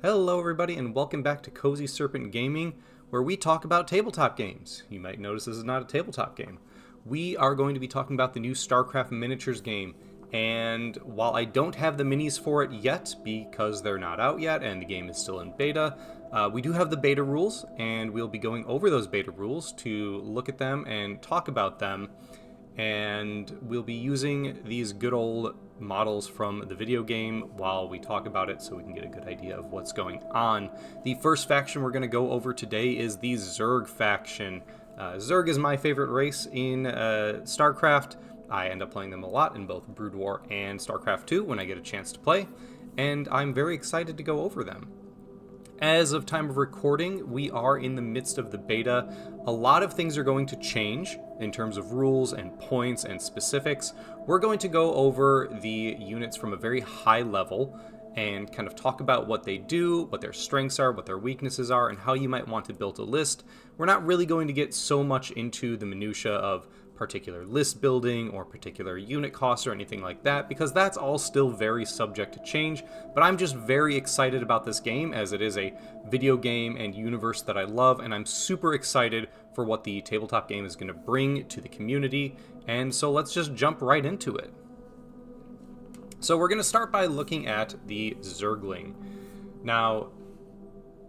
Hello everybody and welcome back to Cozy Serpent Gaming, where we talk about tabletop games. You might notice this is not a tabletop game. We are going to be talking about the new Starcraft miniatures game, and while I don't have the minis for it yet because they're not out yet and the game is still in beta, we do have the beta rules, and we'll be going over those beta rules to look at them and talk about them. And we'll be using these good old models from the video game while we talk about it so we can get a good idea of what's going on. The first faction we're going to go over today is the Zerg faction. Zerg is my favorite race in Starcraft. I end up playing them a lot in both Brood War and Starcraft 2 when I get a chance to play, and I'm very excited to go over them. As of time of recording, we are in the midst of the beta. A lot of things are going to change in terms of rules and points and specifics. We're going to go over the units from a very high level and kind of talk about what they do, what their strengths are, what their weaknesses are, and how you might want to build a list. We're not really going to get so much into the minutia of particular list building or particular unit costs or anything like that, because that's all still very subject to change. But I'm just very excited about this game, as it is a video game and universe that I love, and I'm super excited for what the tabletop game is going to bring to the community. And so let's just jump right into it. So we're going to start by looking at the Zergling. Now,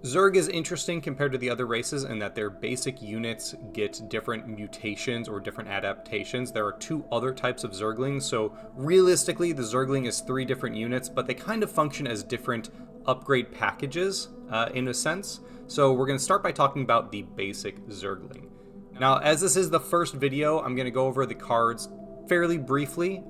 Zerg is interesting compared to the other races in that their basic units get different mutations or different adaptations. There are two other types of Zerglings, so realistically the Zergling is 3 different units, but they kind of function as different upgrade packages in a sense. So we're going to start by talking about the basic Zergling. Now, as this is the first video, I'm going to go over the cards fairly briefly.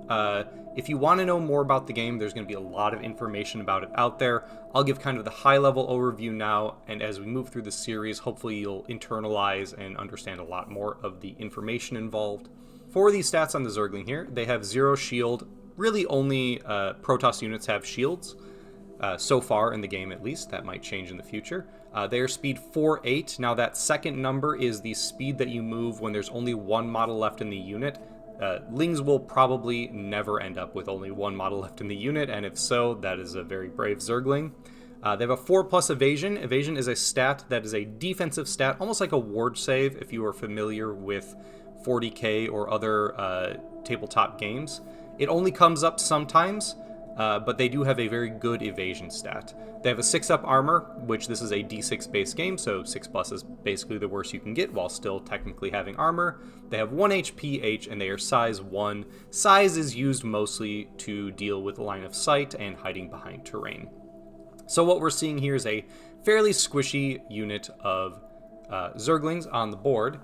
If you want to know more about the game, there's going to be a lot of information about it out there. I'll give kind of the high-level overview now, and as we move through the series, hopefully you'll internalize and understand a lot more of the information involved. For these stats on the Zergling here, they have 0 shield. Really only Protoss units have shields, so far in the game at least. That might change in the future. They are speed 4-8. Now that second number is the speed that you move when there's only 1 model left in the unit. Lings will probably never end up with only 1 model left in the unit, and if so, that is a very brave Zergling. They have a 4+ evasion. Evasion is a stat that is a defensive stat, almost like a ward save if you are familiar with 40k or other tabletop games. It only comes up sometimes, but they do have a very good evasion stat. They have a 6-up armor, which this is a d6 base game, so 6+ is basically the worst you can get while still technically having armor. They have 1 HP H, and they are size 1. Size is used mostly to deal with line of sight and hiding behind terrain. So what we're seeing here is a fairly squishy unit of Zerglings on the board.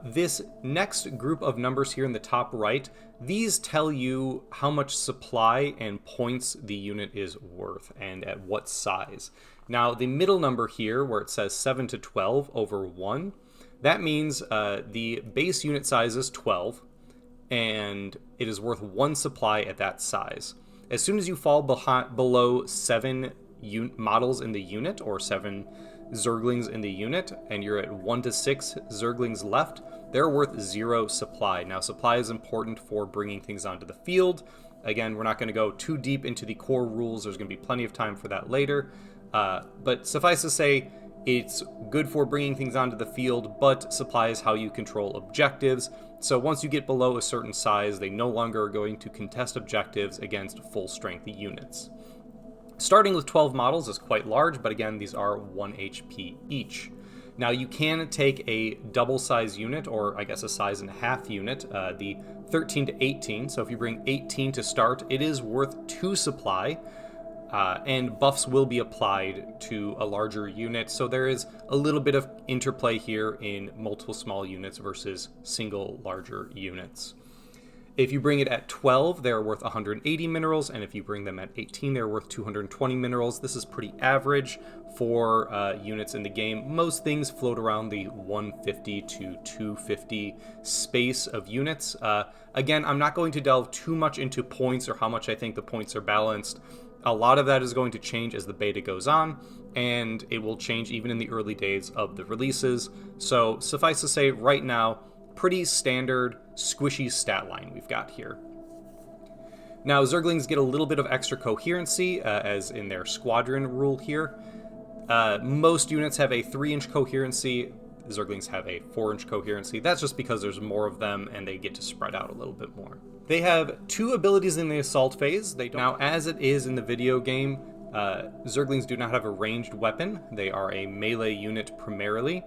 This next group of numbers here in the top right, these tell you how much supply and points the unit is worth and at what size. Now, the middle number here, where it says 7 to 12 over 1, that means the base unit size is 12, and it is worth 1 supply at that size. As soon as you fall below 7 models in the unit, or 7 Zerglings in the unit, and you're at 1 to 6 Zerglings left, they're worth 0 supply. Now, supply is important for bringing things onto the field. Again, we're not going to go too deep into the core rules. There's going to be plenty of time for that later. But suffice to say, it's good for bringing things onto the field, but supply is how you control objectives. So once you get below a certain size, they no longer are going to contest objectives against full-strength units. Starting with 12 models is quite large, but again, these are 1 HP each. Now, you can take a double size unit, or I guess a size and a half unit, the 13 to 18. So if you bring 18 to start, it is worth 2 supply, and buffs will be applied to a larger unit. So there is a little bit of interplay here in multiple small units versus single larger units. If you bring it at 12, they're worth 180 minerals, and if you bring them at 18, they're worth 220 minerals. This is pretty average for units in the game. Most things float around the 150 to 250 space of units. Again, I'm not going to delve too much into points or how much I think the points are balanced. A lot of that is going to change as the beta goes on, and it will change even in the early days of the releases. So suffice to say, right now, pretty standard squishy stat line we've got here. Now, Zerglings get a little bit of extra coherency, as in their squadron rule here. Most units have a 3-inch coherency. Zerglings have a 4-inch coherency. That's just because there's more of them and they get to spread out a little bit more. They have 2 abilities in the assault phase. Now, as it is in the video game, Zerglings do not have a ranged weapon. They are a melee unit primarily.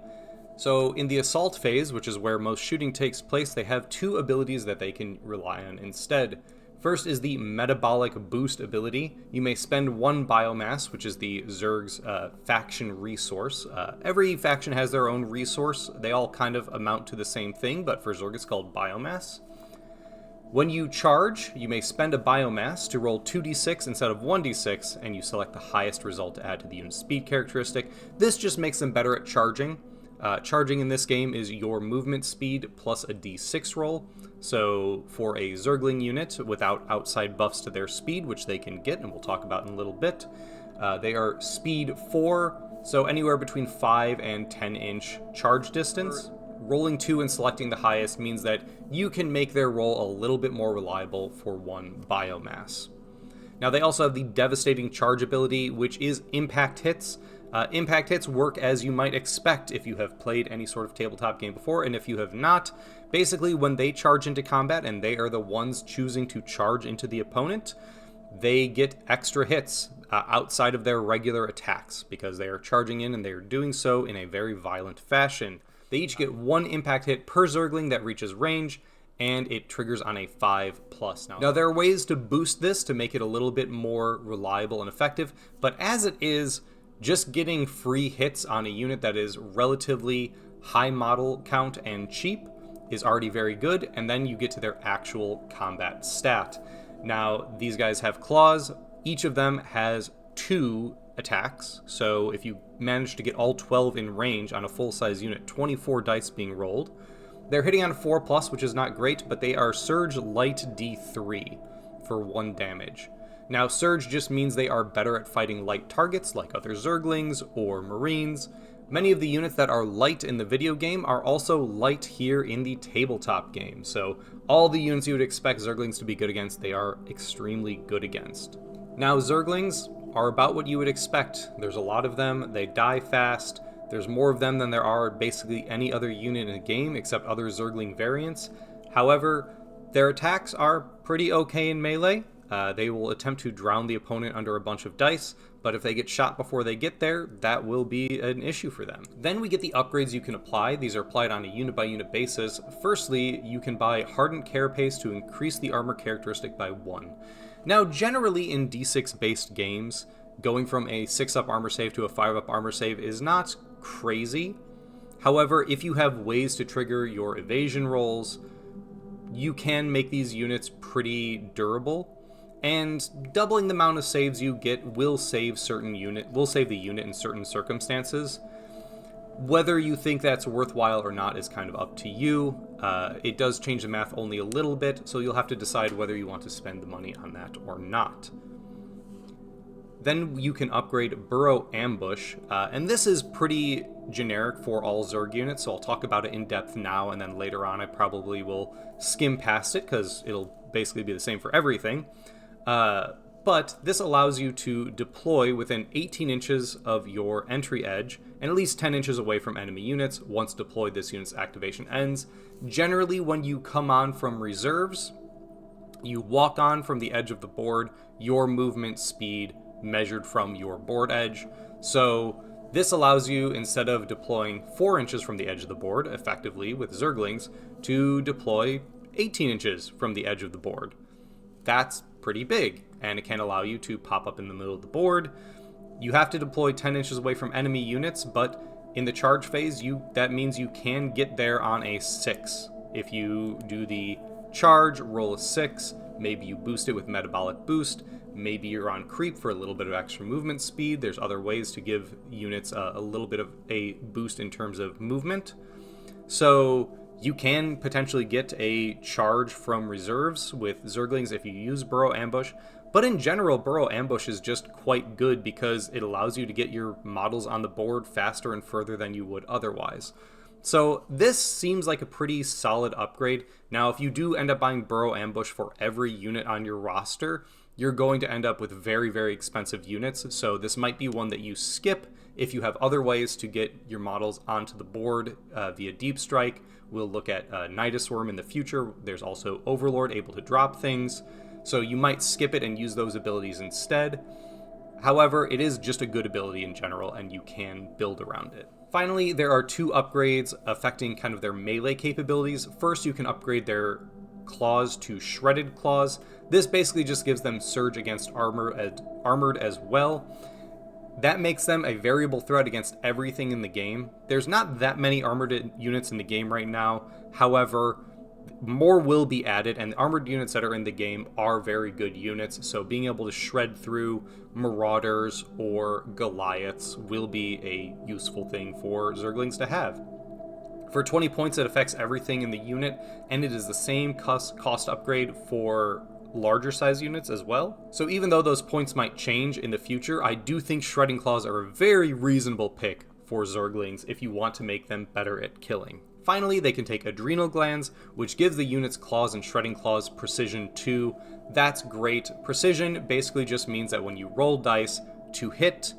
So in the assault phase, which is where most shooting takes place, they have 2 abilities that they can rely on instead. First is the Metabolic Boost ability. You may spend 1 biomass, which is the Zerg's faction resource. Every faction has their own resource. They all kind of amount to the same thing, but for Zerg it's called biomass. When you charge, you may spend a biomass to roll 2d6 instead of 1d6, and you select the highest result to add to the unit's speed characteristic. This just makes them better at charging. Charging in this game is your movement speed plus a d6 roll. So for a Zergling unit without outside buffs to their speed, which they can get, and we'll talk about in a little bit, they are speed 4, so anywhere between 5 and 10-inch charge distance. Rolling 2 and selecting the highest means that you can make their roll a little bit more reliable for 1 biomass. Now they also have the Devastating Charge ability, which is impact hits. Impact hits work as you might expect if you have played any sort of tabletop game before, and if you have not, basically when they charge into combat and they are the ones choosing to charge into the opponent, they get extra hits outside of their regular attacks because they are charging in and they are doing so in a very violent fashion. They each get 1 impact hit per Zergling that reaches range, and it triggers on a 5+. Now there are ways to boost this to make it a little bit more reliable and effective, but as it is, just getting free hits on a unit that is relatively high model count and cheap is already very good, and then you get to their actual combat stat. Now, these guys have claws. Each of them has 2 attacks, so if you manage to get all 12 in range on a full-size unit, 24 dice being rolled. They're hitting on 4+, which is not great, but they are Surge Light D3 for 1 damage. Now, Surge just means they are better at fighting light targets like other Zerglings or Marines. Many of the units that are light in the video game are also light here in the tabletop game, so all the units you would expect Zerglings to be good against, they are extremely good against. Now, Zerglings are about what you would expect. There's a lot of them, they die fast, there's more of them than there are basically any other unit in the game except other Zergling variants. However, their attacks are pretty okay in melee. They will attempt to drown the opponent under a bunch of dice, but if they get shot before they get there, that will be an issue for them. Then we get the upgrades you can apply. These are applied on a unit-by-unit basis. Firstly, you can buy Hardened Carapace to increase the armor characteristic by 1. Now, generally in D6-based games, going from a 6-up armor save to a 5-up armor save is not crazy. However, if you have ways to trigger your evasion rolls, you can make these units pretty durable. And doubling the amount of saves you get will save the unit in certain circumstances. Whether you think that's worthwhile or not is kind of up to you. It does change the math only a little bit, so you'll have to decide whether you want to spend the money on that or not. Then you can upgrade Burrow Ambush, and this is pretty generic for all Zerg units, so I'll talk about it in depth now, and then later on I probably will skim past it because it'll basically be the same for everything. But this allows you to deploy within 18 inches of your entry edge and at least 10 inches away from enemy units. Once deployed, this unit's activation ends. Generally, when you come on from reserves, you walk on from the edge of the board, your movement speed measured from your board edge. So this allows you, instead of deploying 4 inches from the edge of the board, effectively with Zerglings, to deploy 18 inches from the edge of the board. That's pretty big, and it can allow you to pop up in the middle of the board. You have to deploy 10 inches away from enemy units, but in the charge phase, that means you can get there on a 6. If you do the charge, roll a 6, maybe you boost it with Metabolic Boost, maybe you're on creep for a little bit of extra movement speed. There's other ways to give units a little bit of a boost in terms of movement. So you can potentially get a charge from reserves with Zerglings if you use Burrow Ambush, but in general, Burrow Ambush is just quite good because it allows you to get your models on the board faster and further than you would otherwise. So this seems like a pretty solid upgrade. Now, if you do end up buying Burrow Ambush for every unit on your roster, you're going to end up with very, very expensive units. So this might be one that you skip if you have other ways to get your models onto the board via Deep Strike. We'll look at Nidus Worm in the future. There's also Overlord, able to drop things. So you might skip it and use those abilities instead. However, it is just a good ability in general, and you can build around it. Finally, there are two upgrades affecting kind of their melee capabilities. First, you can upgrade their claws to shredded claws. This basically just gives them surge against armored as well. That makes them a variable threat against everything in the game. There's not that many armored units in the game right now. However, more will be added, and the armored units that are in the game are very good units, so being able to shred through Marauders or Goliaths will be a useful thing for Zerglings to have. For 20 points, it affects everything in the unit, and it is the same cost upgrade for larger size units as well. So even though those points might change in the future, I do think Shredding Claws are a very reasonable pick for Zerglings if you want to make them better at killing. Finally, they can take Adrenal Glands, which gives the unit's claws and Shredding Claws precision 2. That's great. Precision basically just means that when you roll dice to hit,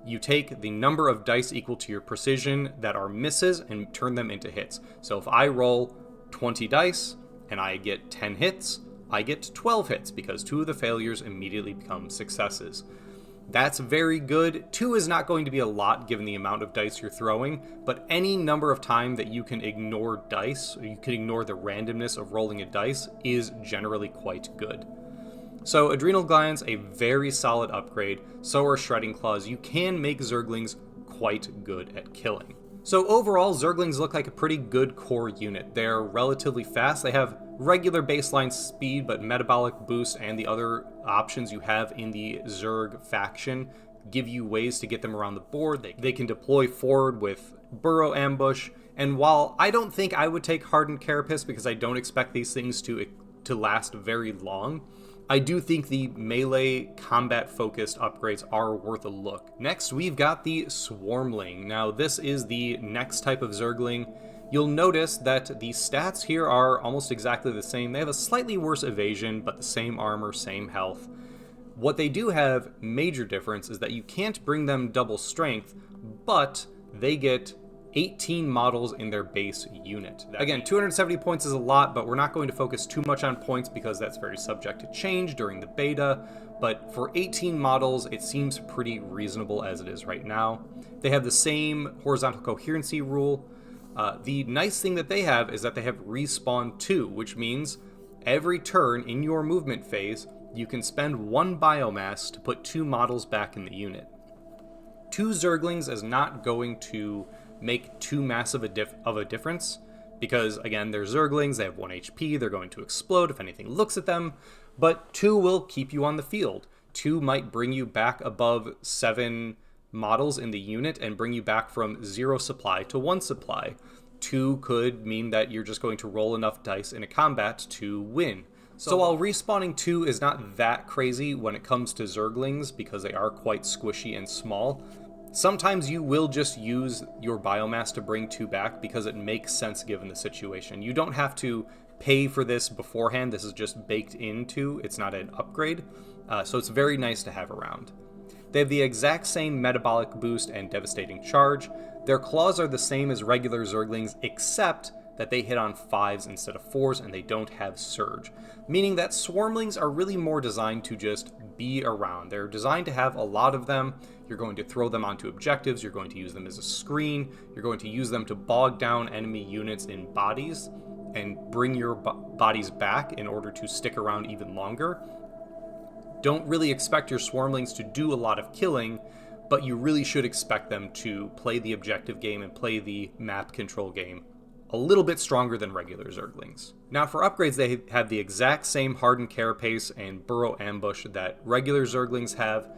you take the number of dice equal to your precision that are misses and turn them into hits. So if I roll 20 dice and I get 10 hits, I get 12 hits because 2 of the failures immediately become successes. That's very good. 2 is not going to be a lot given the amount of dice you're throwing, but any number of time that you can ignore dice, or you can ignore the randomness of rolling a dice, is generally quite good. So Adrenal Glands, a very solid upgrade. So are Shredding Claws. You can make Zerglings quite good at killing. So overall, Zerglings look like a pretty good core unit. They're relatively fast. They have regular baseline speed, but metabolic boost and the other options you have in the Zerg faction give you ways to get them around the board. They can deploy forward with Burrow Ambush, and while I don't think I would take Hardened Carapace because I don't expect these things to last very long, I do think the melee combat-focused upgrades are worth a look. Next, we've got the Swarmling. Now, this is the next type of Zergling. You'll notice that the stats here are almost exactly the same. They have a slightly worse evasion, but the same armor, same health. What they do have major difference is that you can't bring them double strength, but they get 18 models in their base unit. Again, 270 points is a lot, but we're not going to focus too much on points because that's very subject to change during the beta. But for 18 models, it seems pretty reasonable as it is right now. They have the same horizontal coherency rule. The nice thing that they have is that they have respawn 2, which means every turn in your movement phase, you can spend 1 biomass to put 2 models back in the unit. 2 Zerglings is not going to make too massive of a difference because, again, they're Zerglings, they have 1 HP, they're going to explode if anything looks at them, but 2 will keep you on the field. 2 might bring you back above 7 models in the unit and bring you back from 0 supply to 1 supply. 2 could mean that you're just going to roll enough dice in a combat to win. So while respawning 2 is not that crazy when it comes to Zerglings because they are quite squishy and small, sometimes you will just use your biomass to bring 2 back because it makes sense given the situation. You don't have to pay for this beforehand. This is just baked into. It's not an upgrade. So it's very nice to have around. They have the exact same metabolic boost and devastating charge. Their claws are the same as regular Zerglings, except that they hit on 5s instead of 4s and they don't have surge, meaning that Swarmlings are really more designed to just be around. They're designed to have a lot of them. You're going to throw them onto objectives, you're going to use them as a screen, you're going to use them to bog down enemy units in bodies and bring your bodies back in order to stick around even longer. Don't really expect your Swarmlings to do a lot of killing, but you really should expect them to play the objective game and play the map control game a little bit stronger than regular Zerglings. Now for upgrades, they have the exact same Hardened Carapace and Burrow Ambush that regular Zerglings have.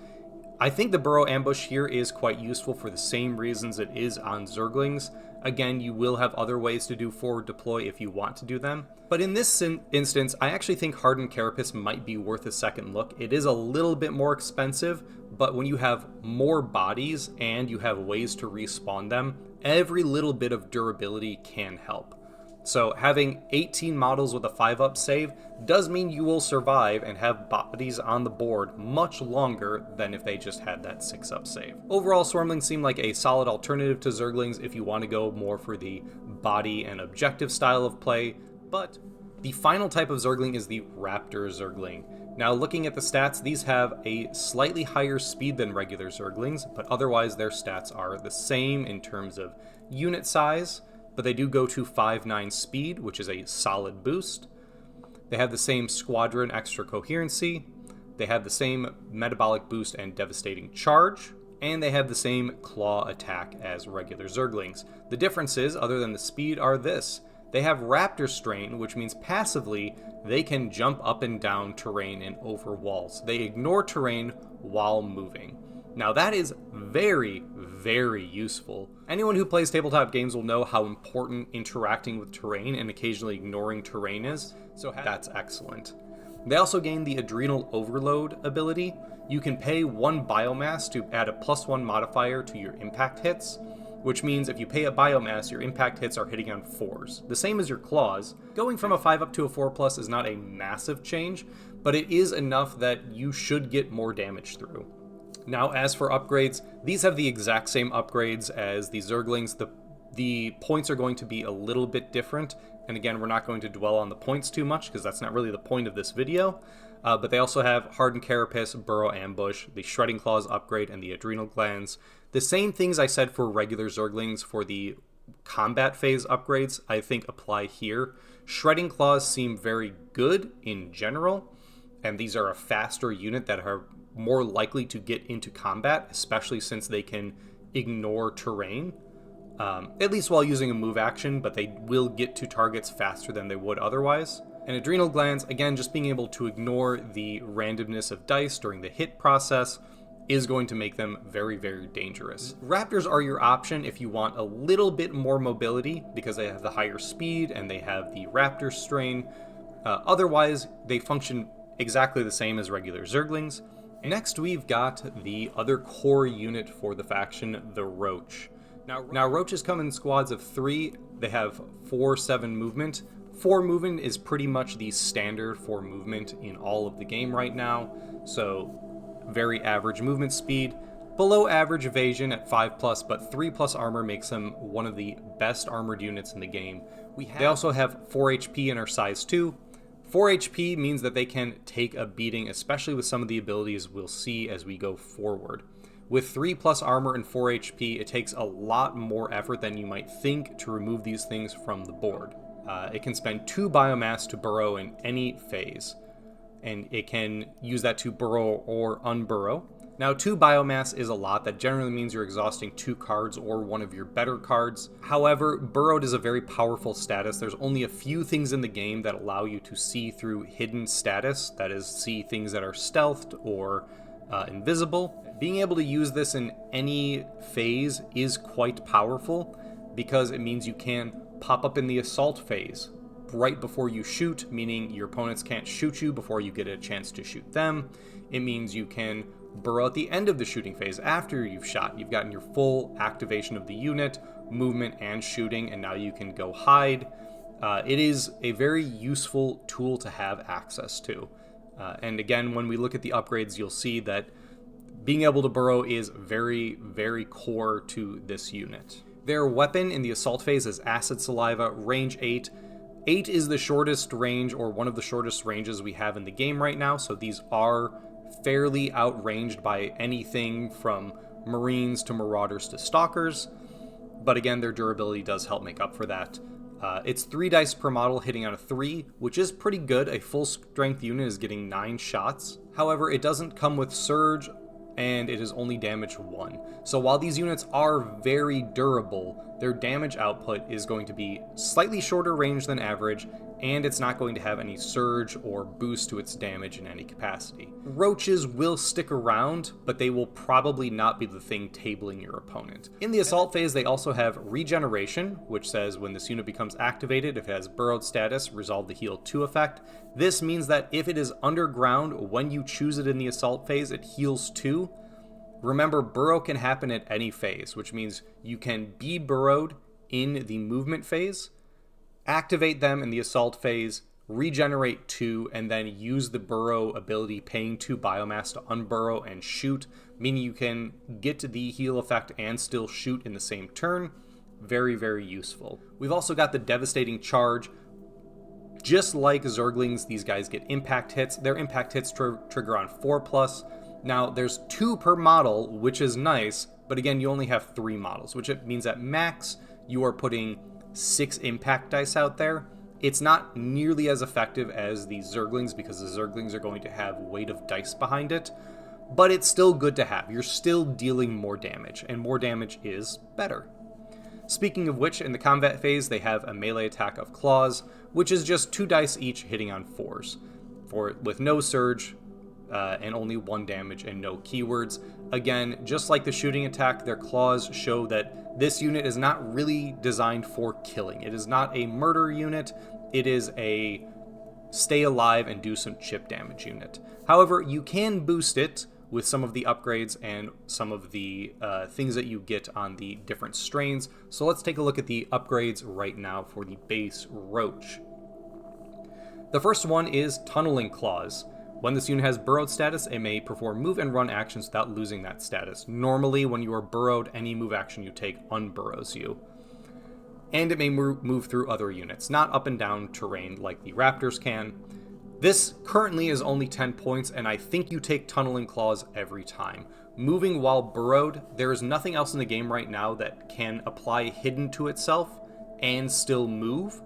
I think the burrow ambush here is quite useful for the same reasons it is on Zerglings. Again, you will have other ways to do forward deploy if you want to do them. But in this instance, I actually think Hardened Carapace might be worth a second look. It is a little bit more expensive, but when you have more bodies and you have ways to respawn them, every little bit of durability can help. So having 18 models with a 5-up save does mean you will survive and have bodies on the board much longer than if they just had that 6-up save. Overall, Swarmlings seem like a solid alternative to Zerglings if you want to go more for the body and objective style of play, but the final type of Zergling is the Raptor Zergling. Now, looking at the stats, these have a slightly higher speed than regular Zerglings, but otherwise their stats are the same in terms of unit size, but they do go to 5.9 speed, which is a solid boost. They have the same squadron extra coherency, they have the same metabolic boost and devastating charge, and they have the same claw attack as regular Zerglings. The differences, other than the speed, are this. They have Raptor Strain, which means passively they can jump up and down terrain and over walls. They ignore terrain while moving. Now that is very, very useful. Anyone who plays tabletop games will know how important interacting with terrain and occasionally ignoring terrain is, so that's excellent. They also gain the Adrenal Overload ability. You can pay 1 biomass to add a +1 modifier to your impact hits, which means if you pay a biomass, your impact hits are hitting on 4s. The same as your claws. Going from a 5 up to a 4+ is not a massive change, but it is enough that you should get more damage through. Now, as for upgrades, these have the exact same upgrades as the Zerglings. The points are going to be a little bit different, and again, we're not going to dwell on the points too much because that's not really the point of this video. But they also have Hardened Carapace, Burrow Ambush, the Shredding Claws upgrade, and the Adrenal Glands. The same things I said for regular Zerglings for the combat phase upgrades, I think apply here. Shredding Claws seem very good in general, and these are a faster unit that are more likely to get into combat, especially since they can ignore terrain, at least while using a move action, but they will get to targets faster than they would otherwise. And Adrenal Glands, again, just being able to ignore the randomness of dice during the hit process is going to make them very, very dangerous. Raptors are your option if you want a little bit more mobility, because they have the higher speed and they have the Raptor Strain. Otherwise, they function exactly the same as regular Zerglings. Next, we've got the other core unit for the faction, the Roach. Now Roaches come in squads of 3. They have 4/7 movement. 4 movement is pretty much the standard for movement in all of the game right now, so very average movement speed. Below average evasion at 5+, but 3+ armor makes them one of the best armored units in the game. They also have 4 HP and are size 2. 4 HP means that they can take a beating, especially with some of the abilities we'll see as we go forward. With 3+ armor and 4 HP, it takes a lot more effort than you might think to remove these things from the board. It can spend 2 biomass to burrow in any phase, and it can use that to burrow or unburrow. Now, 2 biomass is a lot. That generally means you're exhausting 2 cards or one of your better cards. However, burrowed is a very powerful status. There's only a few things in the game that allow you to see through hidden status, that is, see things that are stealthed or invisible. Being able to use this in any phase is quite powerful because it means you can pop up in the assault phase right before you shoot, meaning your opponents can't shoot you before you get a chance to shoot them. It means you can burrow at the end of the shooting phase after you've shot. You've gotten your full activation of the unit, movement, and shooting, and now you can go hide. It is a very useful tool to have access to. And again, when we look at the upgrades, you'll see that being able to burrow is very, very core to this unit. Their weapon in the assault phase is Acid Saliva, range 8. 8 is the shortest range, or one of the shortest ranges we have in the game right now, so these are fairly outranged by anything from Marines to Marauders to Stalkers, but again, their durability does help make up for that. It's 3 dice per model hitting on a 3, which is pretty good. A full strength unit is getting 9 shots. However, it doesn't come with Surge, and it is only damage 1. So while these units are very durable, their damage output is going to be slightly shorter range than average, and it's not going to have any surge or boost to its damage in any capacity. Roaches will stick around, but they will probably not be the thing tabling your opponent. In the assault phase, they also have regeneration, which says when this unit becomes activated, if it has burrowed status, resolve the heal 2 effect. This means that if it is underground, when you choose it in the assault phase, it heals 2. Remember, burrow can happen at any phase, which means you can be burrowed in the movement phase, activate them in the assault phase, regenerate 2, and then use the burrow ability paying 2 biomass to unburrow and shoot, meaning you can get to the heal effect and still shoot in the same turn. Very, very useful. We've also got the devastating charge. Just like Zerglings, these guys get impact hits. Their impact hits trigger on 4+. Now, there's 2 per model, which is nice, but again, you only have 3 models, which means at max, you are putting 6 impact dice out there. It's not nearly as effective as the Zerglings, because the Zerglings are going to have weight of dice behind it, but it's still good to have. You're still dealing more damage, and more damage is better. Speaking of which, in the combat phase, they have a melee attack of Claws, which is just 2 dice each hitting on 4s, with no surge, and only 1 damage and no keywords. Again, just like the shooting attack, their claws show that this unit is not really designed for killing. It is not a murder unit. It is a stay alive and do some chip damage unit. However, you can boost it with some of the upgrades and some of the things that you get on the different strains. So let's take a look at the upgrades right now for the base Roach. The first one is Tunneling Claws. When this unit has burrowed status, it may perform move and run actions without losing that status. Normally, when you are burrowed, any move action you take unburrows you. And it may move through other units, not up and down terrain like the Raptors can. This currently is only 10 points, and I think you take Tunneling Claws every time. Moving while burrowed, there is nothing else in the game right now that can apply Hidden to itself and still move.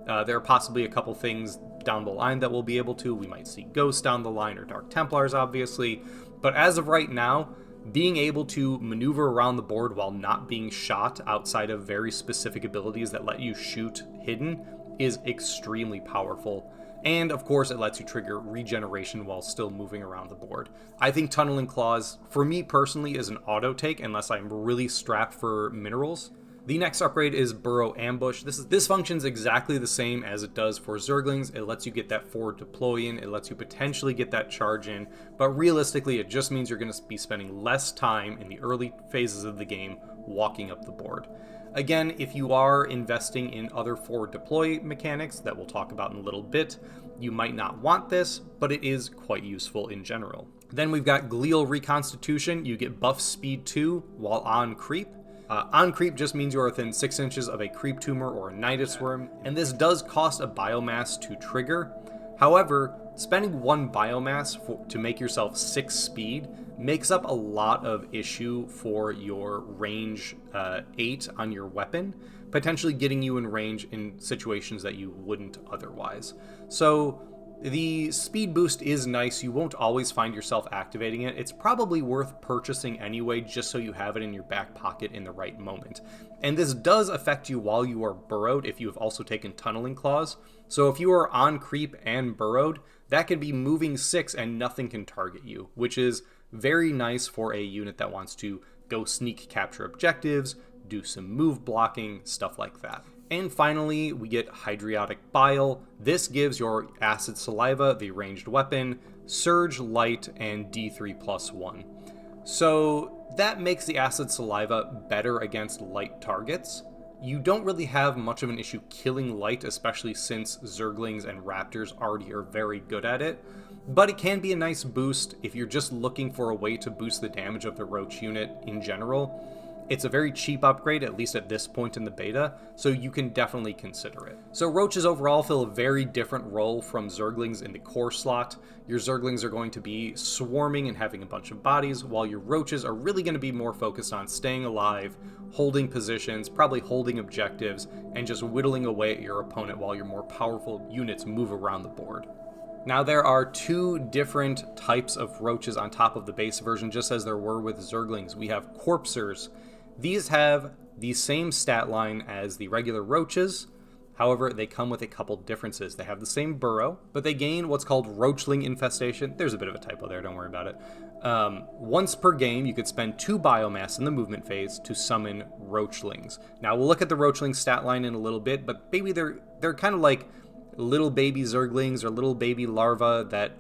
There are possibly a couple things down the line that we'll be able to. We might see Ghosts down the line or Dark Templars, obviously. But as of right now, being able to maneuver around the board while not being shot outside of very specific abilities that let you shoot hidden is extremely powerful. And of course, it lets you trigger regeneration while still moving around the board. I think Tunneling Claws, for me personally, is an auto take unless I'm really strapped for minerals. The next upgrade is Burrow Ambush. This functions exactly the same as it does for Zerglings. It lets you get that forward deploy in, it lets you potentially get that charge in, but realistically it just means you're going to be spending less time in the early phases of the game walking up the board. Again, if you are investing in other forward deploy mechanics that we'll talk about in a little bit, you might not want this, but it is quite useful in general. Then we've got Glial Reconstitution. You get buff speed 2 while on creep. On creep just means you are within 6 inches of a creep tumor or a nidus worm, and this does cost a biomass to trigger. However, spending 1 biomass to make yourself 6 speed makes up a lot of issue for your range 8 on your weapon, potentially getting you in range in situations that you wouldn't otherwise. So the speed boost is nice. You won't always find yourself activating it. It's probably worth purchasing anyway, just so you have it in your back pocket in the right moment. And this does affect you while you are burrowed if you have also taken Tunneling Claws. So if you are on creep and burrowed, that could be moving 6 and nothing can target you, which is very nice for a unit that wants to go sneak capture objectives, do some move blocking, stuff like that. And finally, we get Hydralisks Bile. This gives your Acid Saliva, the ranged weapon, Surge, Light, and D3+1. So that makes the Acid Saliva better against light targets. You don't really have much of an issue killing light, especially since Zerglings and Raptors already are very good at it. But it can be a nice boost if you're just looking for a way to boost the damage of the Roach unit in general. It's a very cheap upgrade, at least at this point in the beta, so you can definitely consider it. So Roaches overall fill a very different role from Zerglings in the core slot. Your Zerglings are going to be swarming and having a bunch of bodies, while your Roaches are really going to be more focused on staying alive, holding positions, probably holding objectives, and just whittling away at your opponent while your more powerful units move around the board. Now there are 2 different types of Roaches on top of the base version, just as there were with Zerglings. We have Corpsers. These have the same stat line as the regular Roaches. However, they come with a couple differences. They have the same burrow, but they gain what's called Roachling infestation. There's a bit of a typo there, don't worry about it. Once per game, you could spend 2 biomass in the movement phase to summon Roachlings. Now, we'll look at the Roachling stat line in a little bit, but maybe they're kind of like little baby Zerglings or little baby larvae that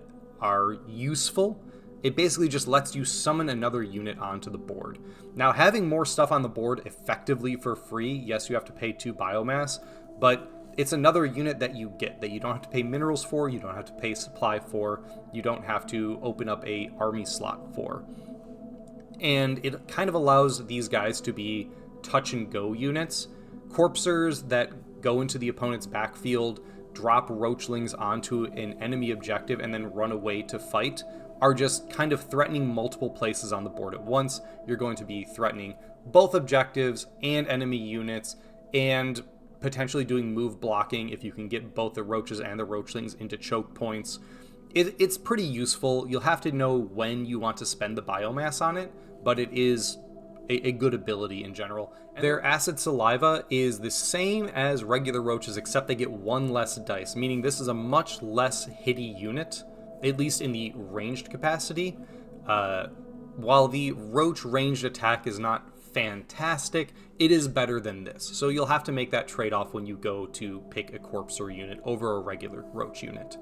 are useful. It basically just lets you summon another unit onto the board. Now, having more stuff on the board effectively for free, yes, you have to pay 2 biomass, but it's another unit that you get that you don't have to pay minerals for, you don't have to pay supply for, you don't have to open up a army slot for. And it kind of allows these guys to be touch and go units. Corpsers that go into the opponent's backfield, drop Roachlings onto an enemy objective, and then run away to fight are just kind of threatening multiple places on the board at once. You're going to be threatening both objectives and enemy units, and potentially doing move blocking if you can get both the Roaches and the Roachlings into choke points. It's pretty useful. You'll have to know when you want to spend the biomass on it, but it is a good ability in general. Their acid saliva is the same as regular Roaches, except they get 1 less dice, meaning this is a much less hitty unit, at least in the ranged capacity. While the Roach ranged attack is not fantastic, it is better than this. So you'll have to make that trade-off when you go to pick a Corpser unit over a regular Roach unit.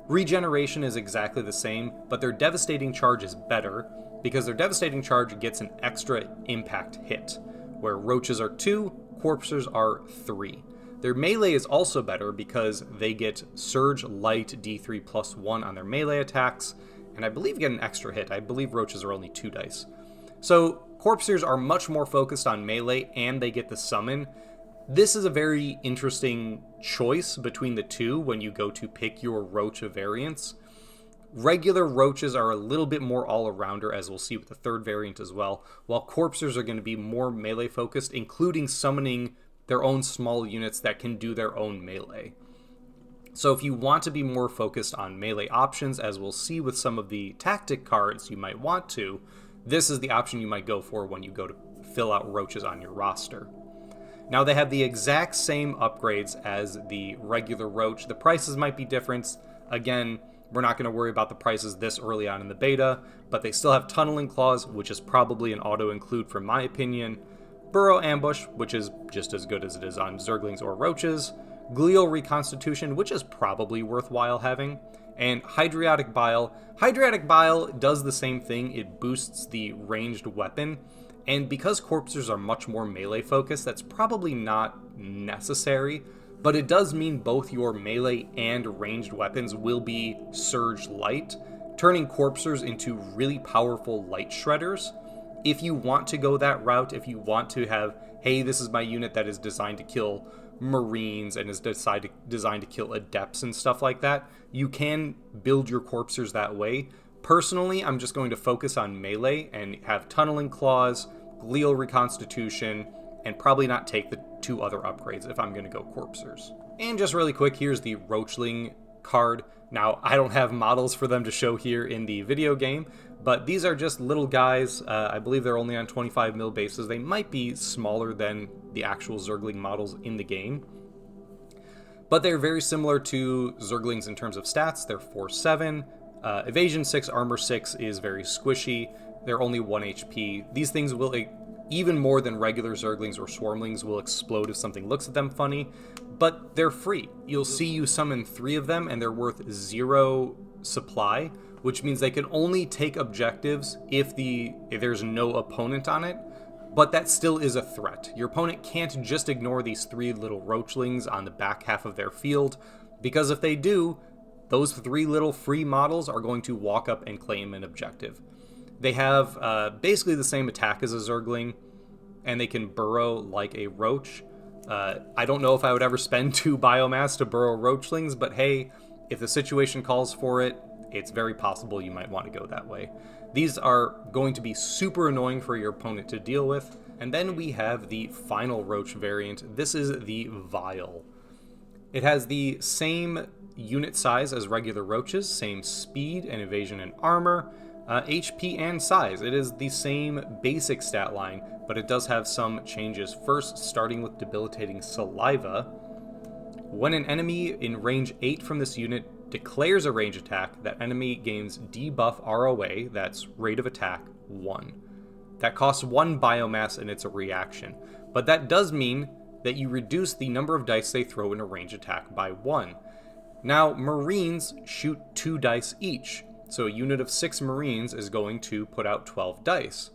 Regeneration is exactly the same, but their Devastating Charge is better because their Devastating Charge gets an extra impact hit, where Roaches are 2, Corpsers are 3. Their melee is also better because they get Surge Light D3 plus 1 on their melee attacks, and I believe get an extra hit. I believe Roaches are only 2 dice. So Corpsers are much more focused on melee, and they get the summon. This is a very interesting choice between the two when you go to pick your Roach variants. Regular Roaches are a little bit more all-arounder, as we'll see with the third variant as well, while Corpsers are going to be more melee-focused, including summoning their own small units that can do their own melee. So if you want to be more focused on melee options, as we'll see with some of the tactic cards you might want to, this is the option you might go for when you go to fill out Roaches on your roster. Now, they have the exact same upgrades as the regular Roach. The prices might be different. Again, we're not going to worry about the prices this early on in the beta, but they still have Tunneling Claws, which is probably an auto-include from my opinion. Burrow Ambush, which is just as good as it is on Zerglings or Roaches. Glial Reconstitution, which is probably worthwhile having. And Hydralisks Bile. Hydralisks Bile does the same thing. It boosts the ranged weapon. And because Corpsers are much more melee focused, that's probably not necessary. But it does mean both your melee and ranged weapons will be Surge Light, turning Corpsers into really powerful Light Shredders. If you want to go that route, if you want to have, hey, this is my unit that is designed to kill Marines and is designed to kill Adepts and stuff like that, you can build your Corpsers that way. Personally, I'm just going to focus on melee and have Tunneling Claws, Glial Reconstitution, and probably not take the 2 other upgrades if I'm going to go Corpsers. And just really quick, here's the Roachling card. Now, I don't have models for them to show here in the video game, but these are just little guys. I believe they're only on 25 mil bases. They might be smaller than the actual Zergling models in the game, but they're very similar to Zerglings in terms of stats. They're 4/7, evasion 6, armor 6 is very squishy. They're only 1 HP. These things will, even more than regular Zerglings or Swarmlings, will explode if something looks at them funny, but they're free. You'll see you summon 3 of them and they're worth 0 supply, which means they can only take objectives if there's no opponent on it, but that still is a threat. Your opponent can't just ignore these 3 little Roachlings on the back half of their field, because if they do, those 3 little free models are going to walk up and claim an objective. They have basically the same attack as a Zergling, and they can burrow like a Roach. I don't know if I would ever spend 2 biomass to burrow Roachlings, but hey, if the situation calls for it, it's very possible you might want to go that way. These are going to be super annoying for your opponent to deal with. And then we have the final Roach variant. This is the Vial. It has the same unit size as regular Roaches, same speed and evasion and armor. HP and size. It is the same basic stat line, but it does have some changes. First, starting with debilitating saliva. When an enemy in range 8 from this unit declares a range attack, that enemy gains debuff ROA, that's rate of attack, 1. That costs 1 biomass and it's a reaction. But that does mean that you reduce the number of dice they throw in a range attack by 1. Now, Marines shoot 2 dice each, so a unit of 6 Marines is going to put out 12 dice.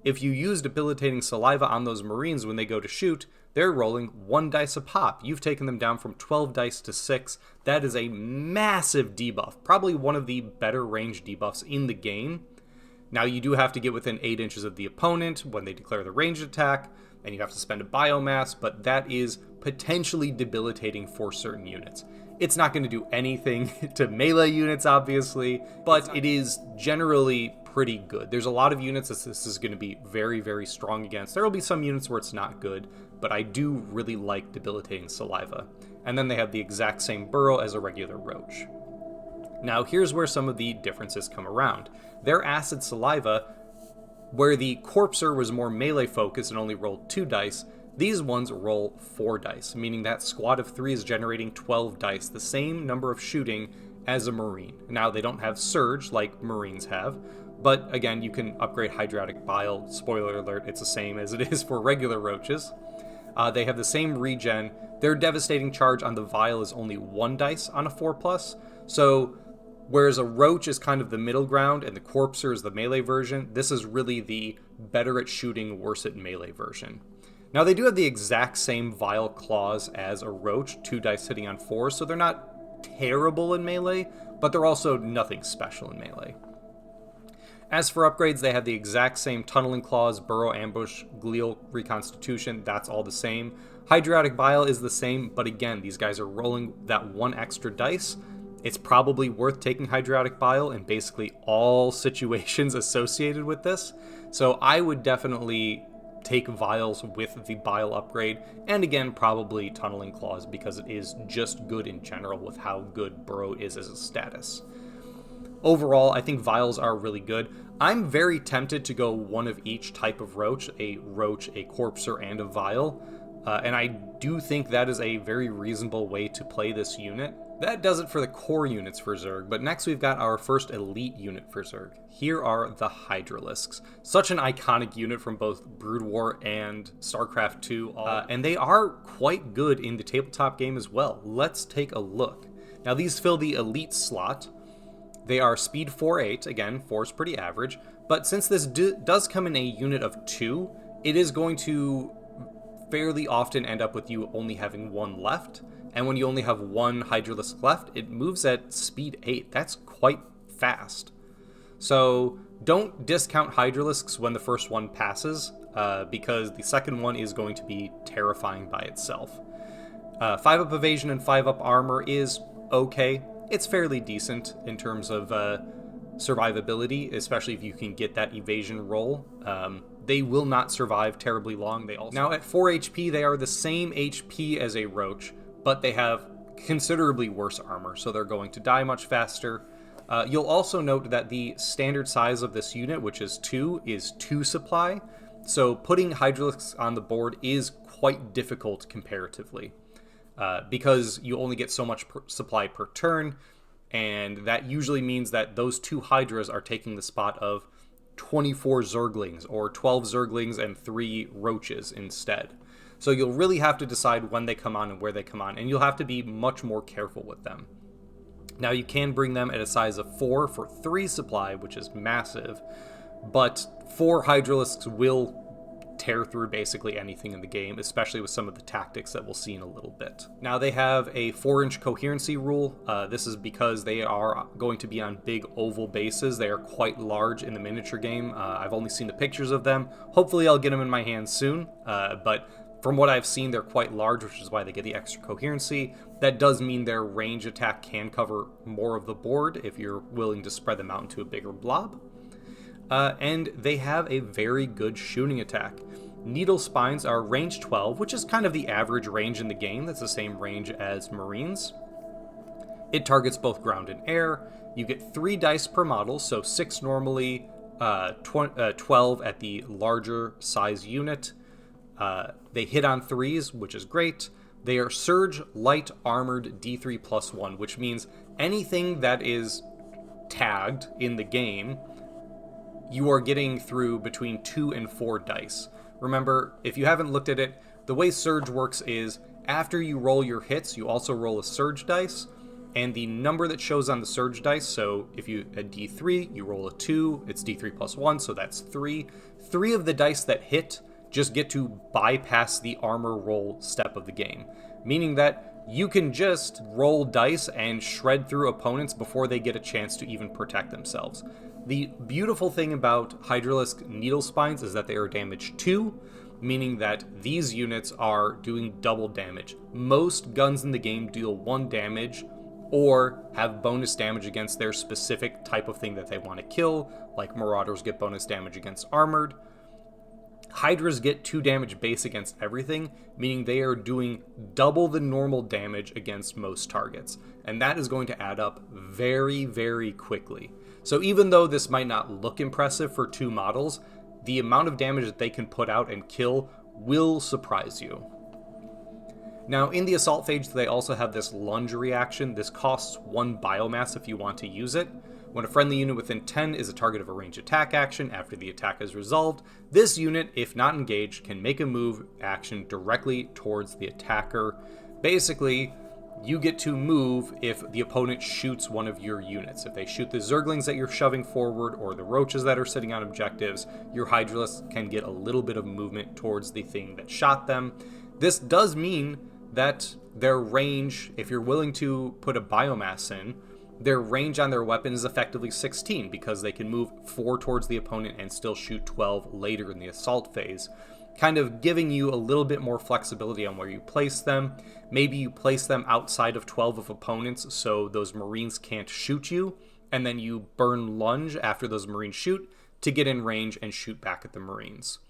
If you use debilitating saliva on those Marines when they go to shoot, they're rolling 1 dice a pop. You've taken them down from 12 dice to 6. That is a massive debuff, probably one of the better range debuffs in the game. Now, you do have to get within 8 inches of the opponent when they declare the ranged attack, and you have to spend a biomass, but that is potentially debilitating for certain units. It's not going to do anything to melee units, obviously, but it is generally pretty good. There's a lot of units that this is going to be very, very strong against. There will be some units where it's not good, but I do really like debilitating saliva. And then they have the exact same burrow as a regular roach. Now, here's where some of the differences come around. Their acid saliva, where the Corpser was more melee focused and only rolled 2 dice, these ones roll 4 dice, meaning that squad of 3 is generating 12 dice, the same number of shooting as a Marine. Now, they don't have Surge like Marines have, but again, you can upgrade Hydratic Bile. Spoiler alert, it's the same as it is for regular Roaches. They have the same regen. Their Devastating Charge on the Vial is only 1 dice on a 4+, so whereas a Roach is kind of the middle ground and the Corpser is the melee version, this is really the better at shooting, worse at melee version. Now, they do have the exact same Vial claws as a Roach, 2 dice hitting on 4, so they're not terrible in melee, but they're also nothing special in melee. As for upgrades, they have the exact same Tunneling Claws, Burrow Ambush, Glial Reconstitution, that's all the same. Hydratic Bile is the same, but again, these guys are rolling that 1 extra dice. It's probably worth taking Hydratic Bile in basically all situations associated with this, so I would definitely take Vials with the Bile upgrade, and again, probably Tunneling Claws, because it is just good in general with how good Burrow is as a status. Overall, I think Vials are really good. I'm very tempted to go one of each type of Roach, a Corpser, and a Vial, and I do think that is a very reasonable way to play this unit. That does it for the core units for Zerg, but next we've got our first elite unit for Zerg. Here are the Hydralisks. Such an iconic unit from both Brood War and Starcraft 2, and they are quite good in the tabletop game as well. Let's take a look. Now, these fill the elite slot. They are speed 4-8, again, 4 is pretty average, but since this does come in a unit of 2, it is going to fairly often end up with you only having 1 left. And when you only have 1 Hydralisk left, it moves at speed 8. That's quite fast. So don't discount Hydralisks when the first one passes, because the second one is going to be terrifying by itself. 5-up evasion and 5-up armor is okay. It's fairly decent in terms of survivability, especially if you can get that evasion roll. They will not survive terribly long. Now at 4 HP, they are the same HP as a Roach, but they have considerably worse armor, so they're going to die much faster. You'll also note that the standard size of this unit, which is 2 supply, so putting Hydralisks on the board is quite difficult comparatively, because you only get so much supply per turn, and that usually means that those 2 Hydras are taking the spot of 24 Zerglings, or 12 Zerglings and 3 Roaches instead. So you'll really have to decide when they come on and where they come on, and you'll have to be much more careful with them. Now, you can bring them at a size of 4 for 3 supply, which is massive, but 4 Hydralisks will tear through basically anything in the game, especially with some of the tactics that we'll see in a little bit. Now, they have a 4-inch coherency rule. This is because they are going to be on big oval bases. They are quite large in the miniature game. I've only seen the pictures of them. Hopefully I'll get them in my hands soon, but from what I've seen, they're quite large, which is why they get the extra coherency. That does mean their range attack can cover more of the board if you're willing to spread them out into a bigger blob. And they have a very good shooting attack. Needle spines are range 12, which is kind of the average range in the game. That's the same range as Marines. It targets both ground and air. You get 3 dice per model, so 6 normally, 12 at the larger size unit. They hit on 3s, which is great. They are Surge Light Armored D3 plus 1, which means anything that is tagged in the game, you are getting through between 2 and 4 dice. Remember, if you haven't looked at it, the way Surge works is after you roll your hits, you also roll a Surge dice, and the number that shows on the Surge dice, so if you had D3, you roll a 2, it's D3 plus 1, so that's 3. 3 of the dice that hit just get to bypass the armor roll step of the game, meaning that you can just roll dice and shred through opponents before they get a chance to even protect themselves. The beautiful thing about Hydralisk Needle Spines is that they are damage 2, meaning that these units are doing double damage. Most guns in the game deal 1 damage or have bonus damage against their specific type of thing that they want to kill, like Marauders get bonus damage against armored. Hydras get 2 damage base against everything, meaning they are doing double the normal damage against most targets. And that is going to add up very, very quickly. So even though this might not look impressive for 2 models, the amount of damage that they can put out and kill will surprise you. Now, in the Assault phase, they also have this Lunge reaction. This costs 1 biomass if you want to use it. When a friendly unit within 10 is a target of a range attack action after the attack is resolved, this unit, if not engaged, can make a move action directly towards the attacker. Basically, you get to move if the opponent shoots one of your units. If they shoot the Zerglings that you're shoving forward or the Roaches that are sitting on objectives, your Hydralisks can get a little bit of movement towards the thing that shot them. This does mean that their range, if you're willing to put a biomass in, their range on their weapon is effectively 16 because they can move 4 towards the opponent and still shoot 12 later in the assault phase, kind of giving you a little bit more flexibility on where you place them. Maybe you place them outside of 12 of opponents so those Marines can't shoot you, and then you burn Lunge after those Marines shoot to get in range and shoot back at the Marines.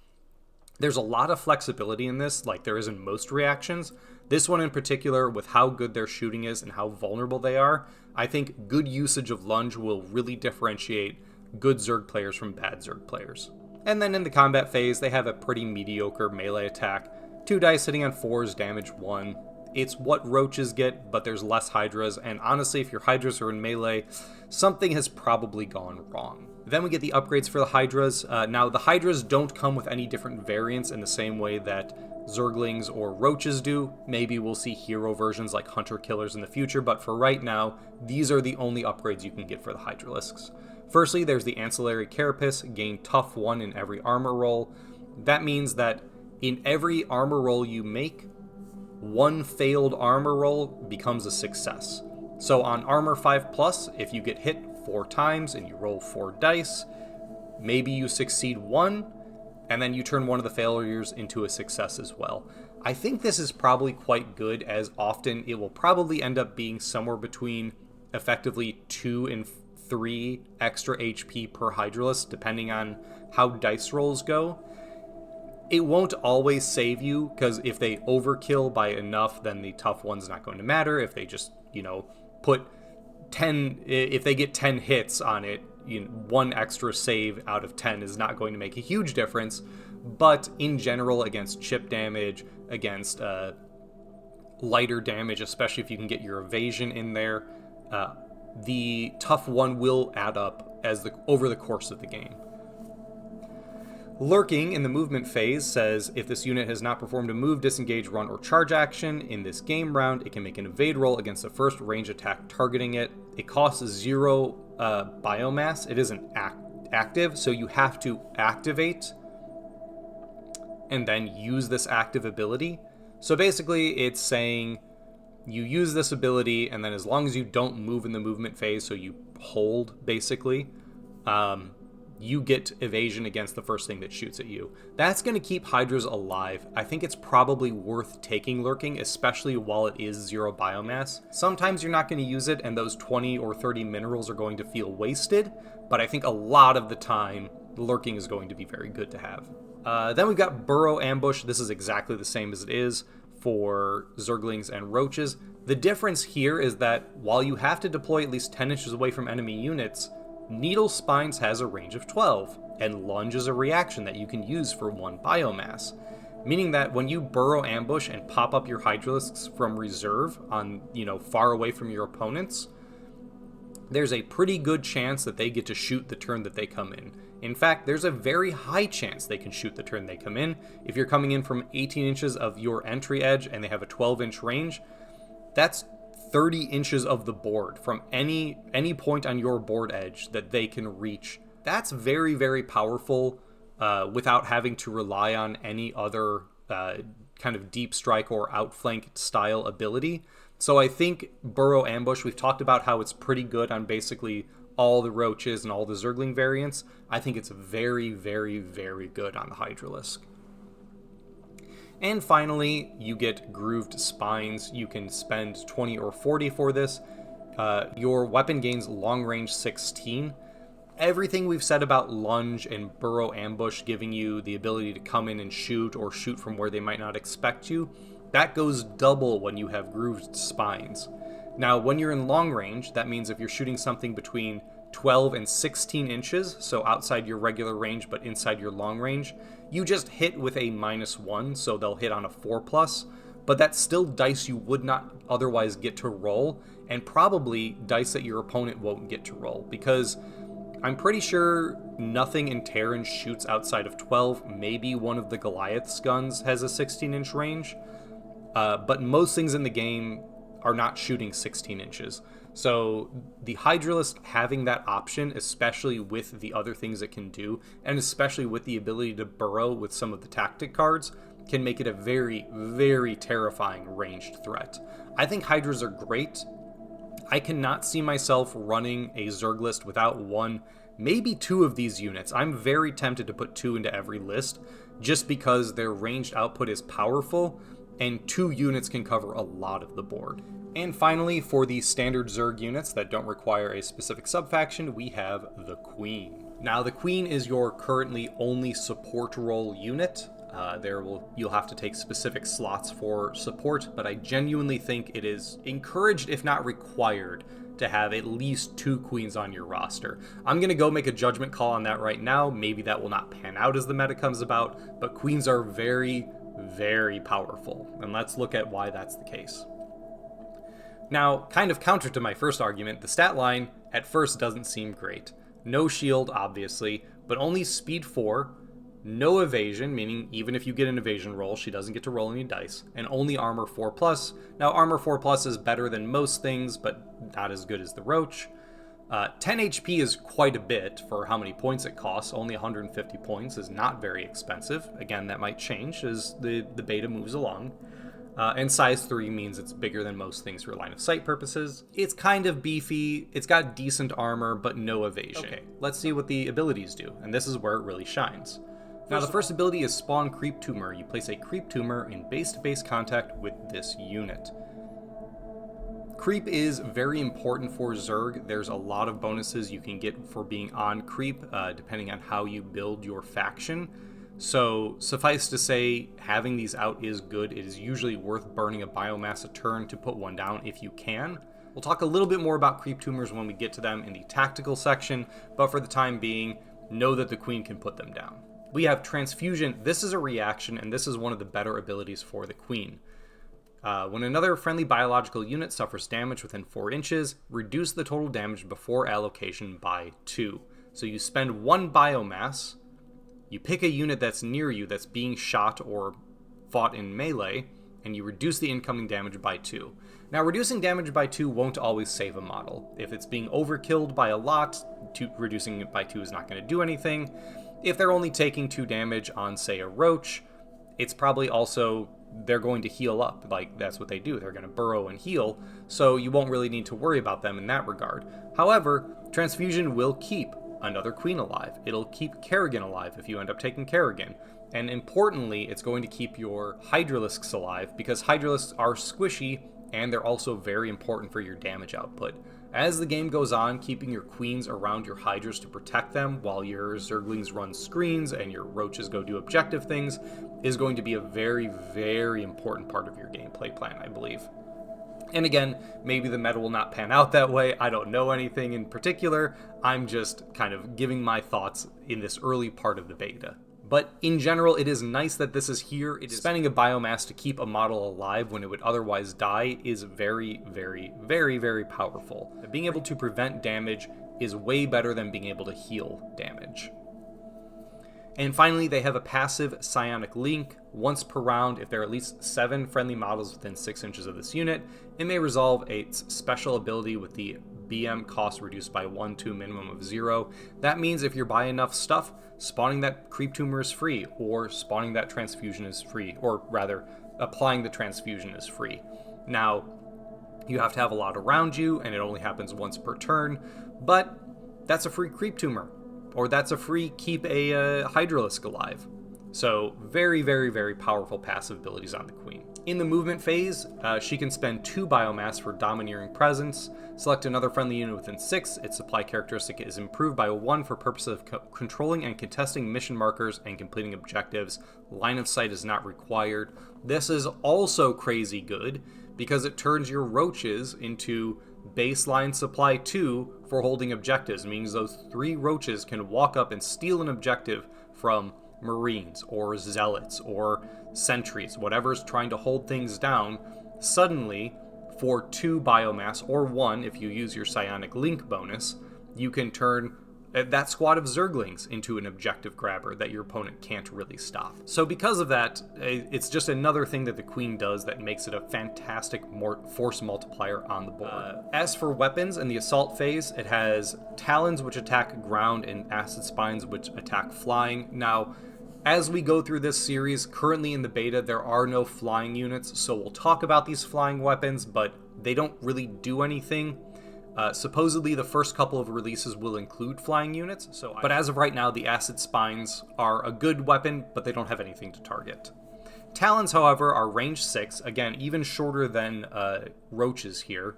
There's a lot of flexibility in this, like there is in most reactions. This one in particular, with how good their shooting is and how vulnerable they are, I think good usage of Lunge will really differentiate good Zerg players from bad Zerg players. And then in the combat phase, they have a pretty mediocre melee attack. 2 dice hitting on 4s, damage 1. It's what Roaches get, but there's less Hydras, and honestly, if your Hydras are in melee, something has probably gone wrong. Then we get the upgrades for the Hydras. Now, the Hydras don't come with any different variants in the same way that Zerglings or Roaches do. Maybe we'll see hero versions like Hunter Killers in the future, but for right now, these are the only upgrades you can get for the Hydralisks. Firstly, there's the Ancillary Carapace, gain tough 1 in every armor roll. That means that in every armor roll you make, 1 failed armor roll becomes a success. So on armor 5+, if you get hit 4 times and you roll 4 dice, maybe you succeed 1, and then you turn one of the failures into a success as well. I think this is probably quite good, as often it will probably end up being somewhere between effectively 2 and 3 extra HP per Hydralisk, depending on how dice rolls go. It won't always save you, because if they overkill by enough, then the tough one's not going to matter. If they just, put 10, if they get 10 hits on it, 1 extra save out of 10 is not going to make a huge difference. But in general, against chip damage, against lighter damage, especially if you can get your evasion in there, the tough 1 will add up over the course of the game. Lurking in the movement phase says if this unit has not performed a move, disengage, run, or charge action in this game round, it can make an evade roll against the first range attack targeting it. It costs 0 biomass. It isn't active, so you have to activate and then use this active ability. So basically it's saying you use this ability, and then as long as you don't move in the movement phase, so you hold basically, you get evasion against the first thing that shoots at you. That's going to keep Hydras alive. I think it's probably worth taking Lurking, especially while it is 0 biomass. Sometimes you're not going to use it, and those 20 or 30 minerals are going to feel wasted, but I think a lot of the time, Lurking is going to be very good to have. Then we've got Burrow Ambush. This is exactly the same as it is. for Zerglings and Roaches. The difference here is that while you have to deploy at least 10 inches away from enemy units, Needle Spines has a range of 12, and Lunge is a reaction that you can use for 1 biomass. Meaning that when you burrow ambush and pop up your Hydralisks from reserve on, far away from your opponents, there's a pretty good chance that they get to shoot the turn that they come in. In fact, there's a very high chance they can shoot the turn they come in. If you're coming in from 18 inches of your entry edge and they have a 12-inch range, that's 30 inches of the board from any point on your board edge that they can reach. That's very, very powerful without having to rely on any other kind of deep strike or outflank style ability. So I think Burrow Ambush, we've talked about how it's pretty good on basically all the Roaches and all the Zergling variants. I think it's very, very, very good on the Hydralisk. And finally, you get Grooved Spines. You can spend 20 or 40 for this. Your weapon gains long range 16. Everything we've said about Lunge and Burrow Ambush giving you the ability to come in and shoot or shoot from where they might not expect you, that goes double when you have Grooved Spines. Now, when you're in long range, that means if you're shooting something between 12 and 16 inches, so outside your regular range but inside your long range, you just hit with a -1, so they'll hit on a 4+, but that's still dice you would not otherwise get to roll, and probably dice that your opponent won't get to roll, because I'm pretty sure nothing in Terran shoots outside of 12. Maybe one of the Goliath's guns has a 16-inch range, but most things in the game are not shooting 16 inches. So the Hydralisk having that option, especially with the other things it can do, and especially with the ability to burrow with some of the tactic cards, can make it a very, very terrifying ranged threat. I think Hydras are great. I cannot see myself running a Zerg list without 1, maybe 2 of these units. I'm very tempted to put 2 into every list, just because their ranged output is powerful, and 2 units can cover a lot of the board. And finally, for the standard Zerg units that don't require a specific subfaction, we have the Queen. Now, the Queen is your currently only support role unit. You'll have to take specific slots for support, but I genuinely think it is encouraged, if not required, to have at least 2 Queens on your roster. I'm going to go make a judgment call on that right now. Maybe that will not pan out as the meta comes about, but Queens are very, very powerful, and let's look at why that's the case. Now, kind of counter to my first argument, the stat line at first doesn't seem great. No shield, obviously, but only speed 4, no evasion, meaning even if you get an evasion roll, she doesn't get to roll any dice, and only armor 4+. Now, armor 4+ is better than most things, but not as good as the Roach. 10 HP is quite a bit for how many points it costs. Only 150 points is not very expensive. Again, that might change as the beta moves along. And size 3 means it's bigger than most things for line of sight purposes. It's kind of beefy, it's got decent armor, but no evasion. Okay, let's see what the abilities do, and this is where it really shines. Now, the first ability is Spawn Creep Tumor. You place a Creep Tumor in base-to-base contact with this unit. Creep is very important for Zerg. There's a lot of bonuses you can get for being on Creep, depending on how you build your faction. So, suffice to say, having these out is good. It is usually worth burning a biomass a turn to put 1 down if you can. We'll talk a little bit more about Creep Tumors when we get to them in the tactical section, but for the time being, know that the Queen can put them down. We have Transfusion. This is a reaction, and this is one of the better abilities for the Queen. When another friendly biological unit suffers damage within 4 inches, reduce the total damage before allocation by 2. So you spend 1 biomass, you pick a unit that's near you that's being shot or fought in melee, and you reduce the incoming damage by 2. Now, reducing damage by 2 won't always save a model. If it's being overkilled by a lot, reducing it by 2 is not going to do anything. If they're only taking 2 damage on, say, a Roach, it's probably also, they're going to heal up. Like, that's what they do. They're going to burrow and heal, so you won't really need to worry about them in that regard. However, Transfusion will keep another Queen alive. It'll keep Kerrigan alive if you end up taking Kerrigan. And importantly, it's going to keep your Hydralisks alive, because Hydralisks are squishy, and they're also very important for your damage output. As the game goes on, keeping your queens around your hydras to protect them while your zerglings run screens and your roaches go do objective things is going to be a very, very important part of your gameplay plan, I believe. And again, maybe the meta will not pan out that way. I don't know anything in particular. I'm just kind of giving my thoughts in this early part of the beta. But in general, it is nice that this is here. It is spending a biomass to keep a model alive when it would otherwise die is very, very, very, very powerful. Being able to prevent damage is way better than being able to heal damage. And finally, they have a passive psionic link. Once per round, if there are at least 7 friendly models within 6 inches of this unit, it may resolve its special ability with the BM cost reduced by 1 to a minimum of 0. That means if you're buying enough stuff, spawning that creep tumor is free, or spawning that transfusion is free, or rather, applying the transfusion is free. Now, you have to have a lot around you, and it only happens once per turn, but that's a free creep tumor, or that's a free keep a Hydralisk alive. So very, very, very powerful passive abilities on the queen. In the movement phase, she can spend 2 biomass for domineering presence. Select another friendly unit within 6. Its supply characteristic is improved by 1 for purposes of controlling and contesting mission markers and completing objectives. Line of sight is not required. This is also crazy good because it turns your roaches into baseline supply 2 for holding objectives. It means those 3 roaches can walk up and steal an objective from Marines or Zealots or Sentries, whatever's trying to hold things down. Suddenly, for 2 biomass, or 1 if you use your psionic link bonus, you can turn that squad of Zerglings into an objective grabber that your opponent can't really stop. So because of that, it's just another thing that the queen does that makes it a fantastic force multiplier on the board. As for weapons, in the assault phase, it has talons which attack ground and acid spines which attack flying. Now, as we go through this series, currently in the beta, there are no flying units, so we'll talk about these flying weapons, but they don't really do anything. Supposedly, the first couple of releases will include flying units, but as of right now, the acid spines are a good weapon, but they don't have anything to target. Talons, however, are range 6, again, even shorter than roaches here.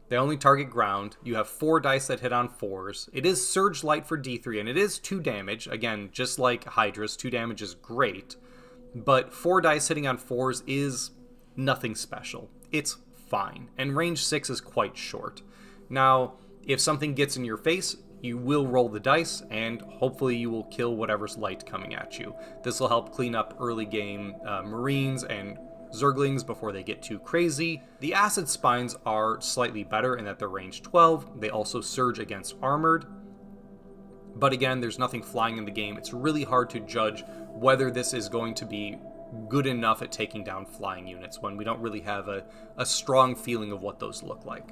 They only target ground. You have 4 dice that hit on 4s. It is Surge Light for D3, and it is 2 damage. Again, just like Hydra's, 2 damage is great, but 4 dice hitting on 4s is nothing special. It's fine, and range 6 is quite short. Now, if something gets in your face, you will roll the dice, and hopefully you will kill whatever's light coming at you. This will help clean up early game Marines and Zerglings before they get too crazy. The acid spines are slightly better in that they're range 12. They also surge against armored. But again, there's nothing flying in the game. It's really hard to judge whether this is going to be good enough at taking down flying units when we don't really have a strong feeling of what those look like.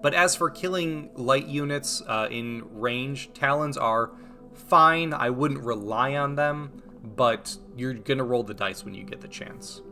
But as for killing light units in range, talons are fine. I wouldn't rely on them, but you're going to roll the dice when you get the chance.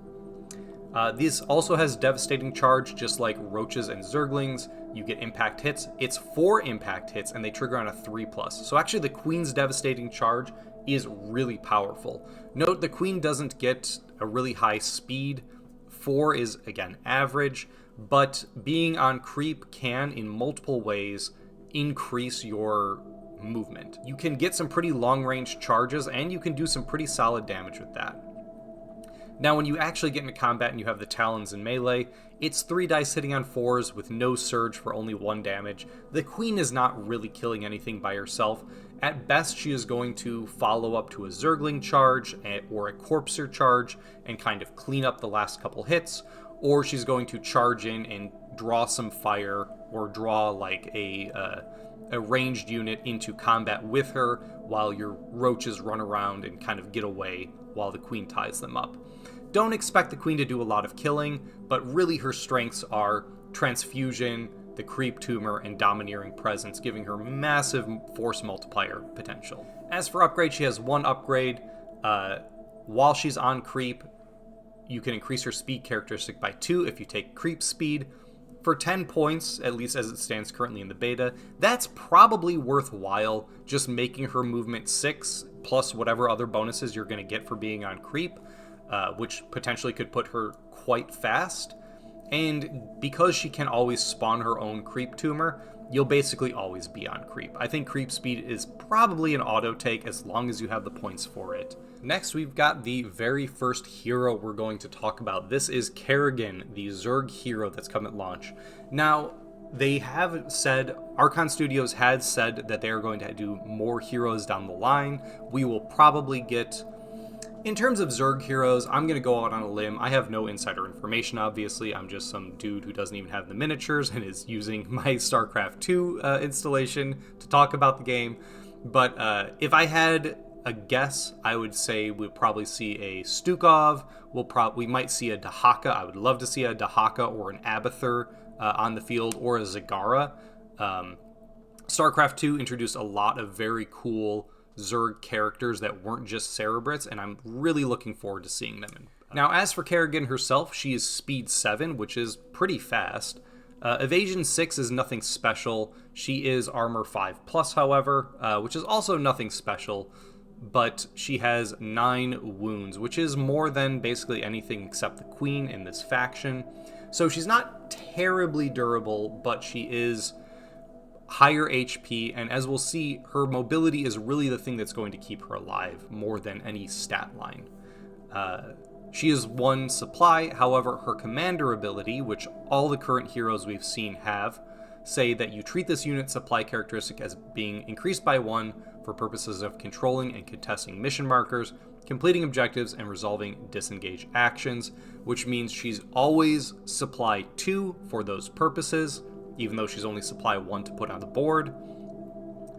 This also has devastating charge, just like roaches and zerglings. You get impact hits. It's 4 impact hits, and they trigger on a 3+. So actually the queen's devastating charge is really powerful. Note the queen doesn't get a really high speed. 4 is, again, average. But being on creep can, in multiple ways, increase your movement. You can get some pretty long-range charges, and you can do some pretty solid damage with that. Now, when you actually get into combat and you have the talons in melee, it's 3 dice hitting on 4s with no surge for only 1 damage. The queen is not really killing anything by herself. At best, she is going to follow up to a Zergling charge or a Corpser charge and kind of clean up the last couple hits, or she's going to charge in and draw some fire or draw like a ranged unit into combat with her while your roaches run around and kind of get away while the queen ties them up. Don't expect the queen to do a lot of killing, but really her strengths are transfusion, the creep tumor, and domineering presence, giving her massive force multiplier potential. As for upgrade, she has 1 upgrade. While she's on creep, you can increase her speed characteristic by 2 if you take creep speed. For 10 points, at least as it stands currently in the beta, that's probably worthwhile, just making her movement 6, plus whatever other bonuses you're going to get for being on creep, which potentially could put her quite fast. And because she can always spawn her own creep tumor, you'll basically always be on creep. I think creep speed is probably an auto take as long as you have the points for it. Next, we've got the very first hero we're going to talk about. This is Kerrigan, the Zerg hero that's come at launch. Now, they have said, Archon Studios had said that they're going to do more heroes down the line. We will probably get... In terms of Zerg heroes, I'm going to go out on a limb. I have no insider information, obviously. I'm just some dude who doesn't even have the miniatures and is using my Starcraft 2 installation to talk about the game. But if I had a guess, I would say we'll probably see a Stukov. We might see a Dahaka. I would love to see a Dahaka or an Abathur on the field, or a Zagara. Starcraft 2 introduced a lot of very cool Zerg characters that weren't just Cerebrits, and I'm really looking forward to seeing them. Now, as for Kerrigan herself, she is speed 7, which is pretty fast. Evasion 6 is nothing special. She is armor 5+, however, which is also nothing special, but she has 9 wounds, which is more than basically anything except the Queen in this faction. So she's not terribly durable, but she is higher HP, and as we'll see, her mobility is really the thing that's going to keep her alive more than any stat line. She is 1 supply, however, her commander ability, which all the current heroes we've seen have, say that you treat this unit supply characteristic as being increased by 1 for purposes of controlling and contesting mission markers, completing objectives, and resolving disengage actions, which means she's always supply 2 for those purposes, even though she's only supply 1 to put on the board.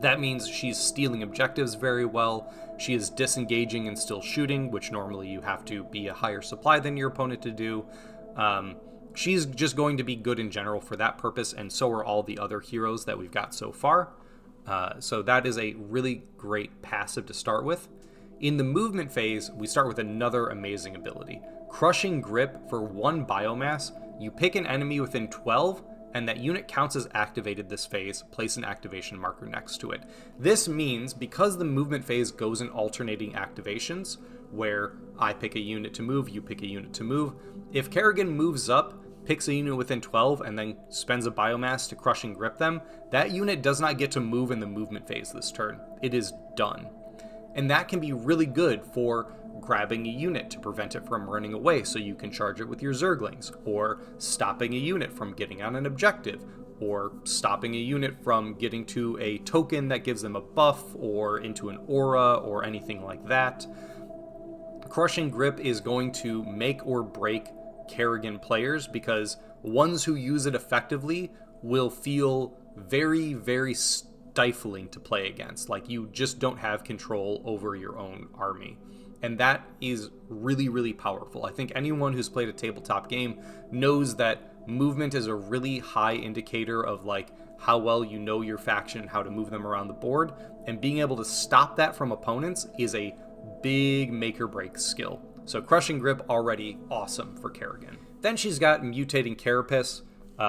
That means she's stealing objectives very well. She is disengaging and still shooting, which normally you have to be a higher supply than your opponent to do. She's just going to be good in general for that purpose, and so are all the other heroes that we've got so far. So that is a really great passive to start with. In the movement phase, we start with another amazing ability. Crushing Grip for 1 biomass. You pick an enemy within 12, and that unit counts as activated this phase. Place an activation marker next to it. This means, because the movement phase goes in alternating activations, where I pick a unit to move, you pick a unit to move, if Kerrigan moves up, picks a unit within 12, and then spends a biomass to Crushing Grip them, that unit does not get to move in the movement phase this turn. It is done. And that can be really good for grabbing a unit to prevent it from running away so you can charge it with your Zerglings, or stopping a unit from getting on an objective, or stopping a unit from getting to a token that gives them a buff, or into an aura, or anything like that. Crushing Grip is going to make or break Kerrigan players, because ones who use it effectively will feel very, very stifling to play against. Like, you just don't have control over your own army. And that is really, really powerful. I think anyone who's played a tabletop game knows that movement is a really high indicator of like how well you know your faction and how to move them around the board. And being able to stop that from opponents is a big make or break skill. So Crushing Grip already awesome for Kerrigan. Then she's got Mutating Carapace.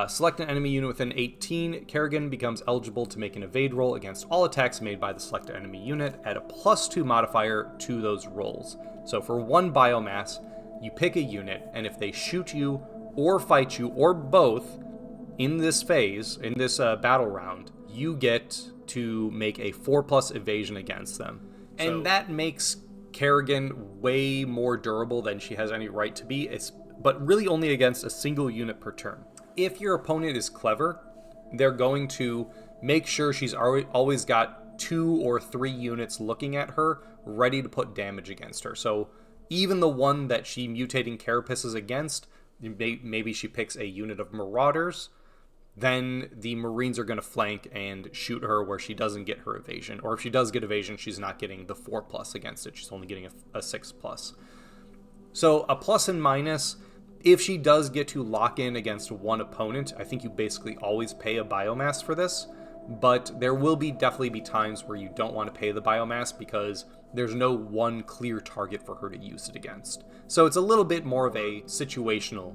Select an enemy unit within 18. Kerrigan becomes eligible to make an evade roll against all attacks made by the selected enemy unit. Add a +2 modifier to those rolls. So for 1 biomass, you pick a unit, and if they shoot you or fight you or both in this phase, in this battle round, you get to make a 4+ evasion against them. And that makes Kerrigan way more durable than she has any right to be, but really only against a single unit per turn. If your opponent is clever, they're going to make sure she's always got 2 or 3 units looking at her, ready to put damage against her. So even the one that she Mutating Carapaces against, maybe she picks a unit of Marauders, then the Marines are going to flank and shoot her where she doesn't get her evasion. Or if she does get evasion, she's not getting the 4+ against it. She's only getting a 6+. So a plus and minus. If she does get to lock in against one opponent, I think you basically always pay a biomass for this, but there will definitely be times where you don't want to pay the biomass because there's no one clear target for her to use it against. So it's a little bit more of a situational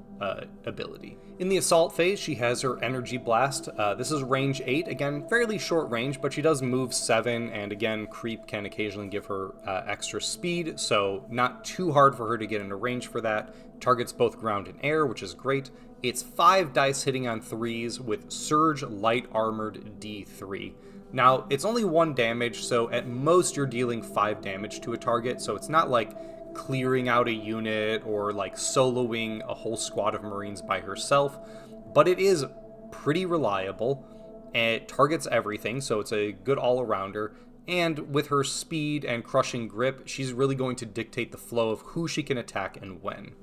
ability. In the assault phase, she has her energy blast. This is range 8, again, fairly short range, but she does move 7, and again, creep can occasionally give her extra speed, so not too hard for her to get into range for that. Targets both ground and air, which is great. It's 5 dice hitting on 3s with Surge Light Armored D3. Now, it's only 1 damage, so at most you're dealing 5 damage to a target, so it's not like clearing out a unit or like soloing a whole squad of Marines by herself, but it is pretty reliable, and it targets everything, so it's a good all-arounder, and with her speed and crushing grip, she's really going to dictate the flow of who she can attack and when.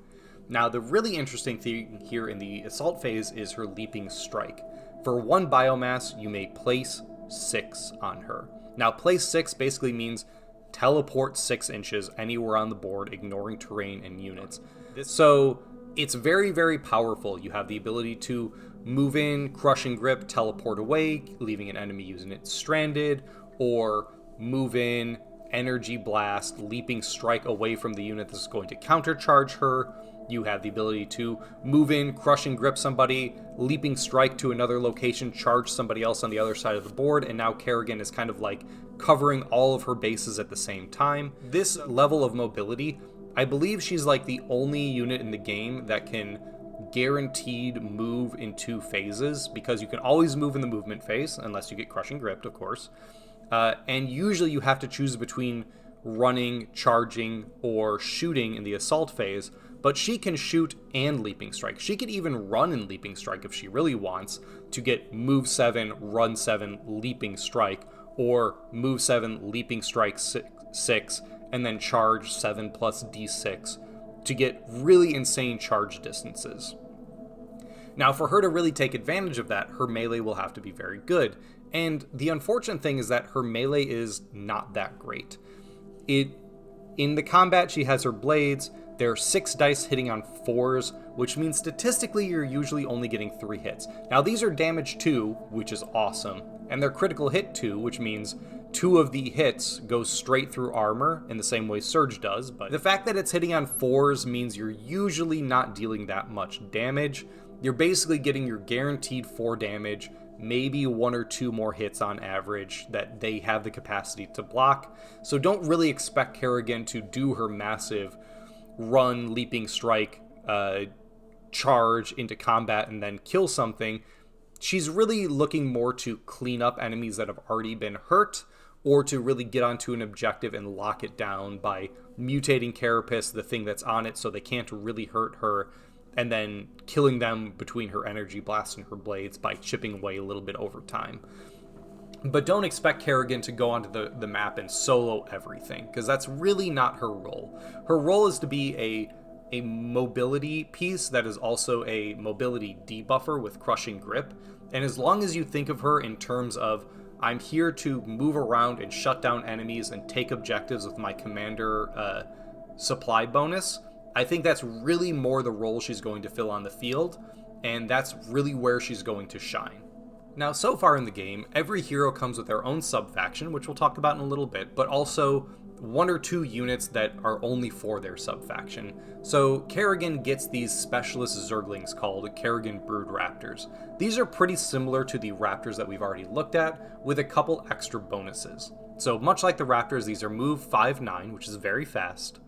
Now, the really interesting thing here in the assault phase is her leaping strike. For 1 biomass, you may place 6 on her. Now, place 6 basically means teleport 6 inches anywhere on the board, ignoring terrain and units. So it's very, very powerful. You have the ability to move in, crushing grip, teleport away, leaving an enemy using it stranded, or move in, energy blast, leaping strike away from the unit that's going to countercharge her. You have the ability to move in, crushing grip somebody, leaping strike to another location, charge somebody else on the other side of the board, and now Kerrigan is kind of like covering all of her bases at the same time. This level of mobility, I believe she's like the only unit in the game that can guaranteed move in 2 phases, because you can always move in the movement phase, unless you get crushing gripped, of course. And usually you have to choose between running, charging, or shooting in the assault phase, but she can shoot and leaping strike. She could even run in leaping strike if she really wants to get move 7, run 7, leaping strike, or move 7, leaping strike 6, and then charge 7 plus d6 to get really insane charge distances. Now, for her to really take advantage of that, her melee will have to be very good. And the unfortunate thing is that her melee is not that great. In the combat, she has her blades. There are 6 dice hitting on 4s, which means statistically you're usually only getting 3 hits. Now, these are damage 2, which is awesome, and they're critical hit 2, which means 2 of the hits go straight through armor in the same way Surge does, but the fact that it's hitting on 4s means you're usually not dealing that much damage. You're basically getting your guaranteed 4 damage, maybe 1 or 2 more hits on average that they have the capacity to block. So don't really expect Kerrigan to do her massive run, leaping strike, charge into combat and then kill something. She's really looking more to clean up enemies that have already been hurt, or to really get onto an objective and lock it down by mutating Carapace, the thing that's on it, so they can't really hurt her, and then killing them between her energy blast and her blades by chipping away a little bit over time. But don't expect Kerrigan to go onto the map and solo everything, because that's really not her role. Her role is to be a mobility piece that is also a mobility debuffer with crushing grip, and as long as you think of her in terms of, I'm here to move around and shut down enemies and take objectives with my commander supply bonus, I think that's really more the role she's going to fill on the field, and that's really where she's going to shine. Now, so far in the game, every hero comes with their own subfaction, which we'll talk about in a little bit, but also 1 or 2 units that are only for their subfaction. So Kerrigan gets these specialist Zerglings called Kerrigan Brood Raptors. These are pretty similar to the Raptors that we've already looked at, with a couple extra bonuses. So much like the Raptors, these are move 5-9, which is very fast.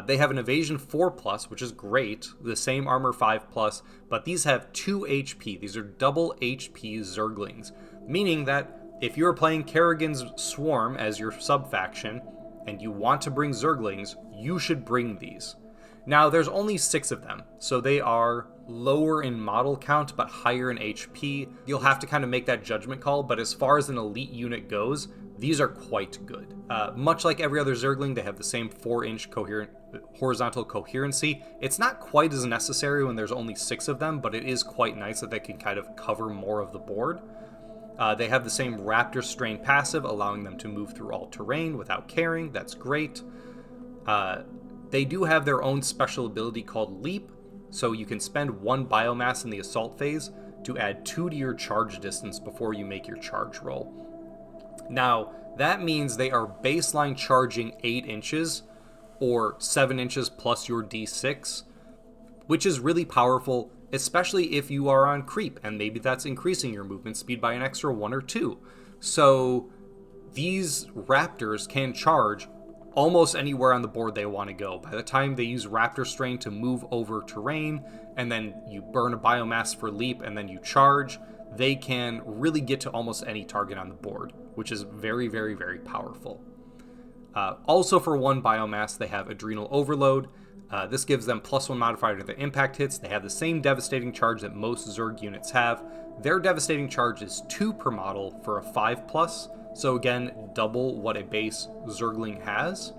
They have an evasion 4+, which is great, the same armor 5+, but these have 2 HP. These are double HP Zerglings, meaning that if you're playing Kerrigan's Swarm as your subfaction, and you want to bring Zerglings, you should bring these. Now, there's only 6 of them, so they are lower in model count, but higher in HP. You'll have to kind of make that judgment call, but as far as an elite unit goes, these are quite good. Much like every other Zergling, they have the same 4-inch horizontal coherency. It's not quite as necessary when there's only 6 of them, but it is quite nice that they can kind of cover more of the board. They have the same Raptor Strain passive, allowing them to move through all terrain without caring. That's great. They do have their own special ability called Leap, so you can spend 1 biomass in the assault phase to add 2 to your charge distance before you make your charge roll. Now, That means they are baseline charging 8 inches or 7 inches plus your d6, which is really powerful, especially if you are on creep, and maybe that's increasing your movement speed by an extra 1 or 2. So these raptors can charge almost anywhere on the board they want to go. By the time they use Raptor Strain to move over terrain, and then you burn a biomass for leap, and then you charge, they can really get to almost any target on the board, which is very, very, very powerful. Also for 1 biomass, they have Adrenal Overload. This gives them +1 modifier to their impact hits. They have the same devastating charge that most Zerg units have. Their devastating charge is 2 per model for a 5+, so again, double what a base Zergling has.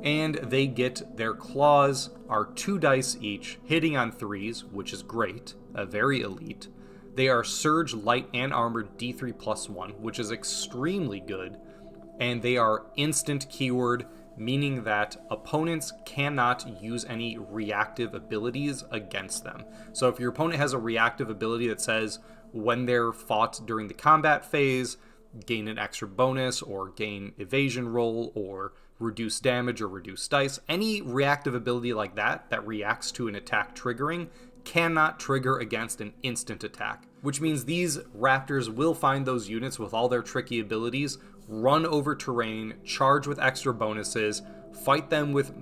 And they get their claws are 2 dice each, hitting on 3s, which is great, very elite. They are Surge, Light, and Armored D3+1, which is extremely good. And they are instant keyword, meaning that opponents cannot use any reactive abilities against them. So if your opponent has a reactive ability that says when they're fought during the combat phase, gain an extra bonus or gain evasion roll or reduce damage or reduce dice, any reactive ability like that that reacts to an attack triggering cannot trigger against an instant attack, which means these raptors will find those units with all their tricky abilities, run over terrain, charge with extra bonuses, fight them with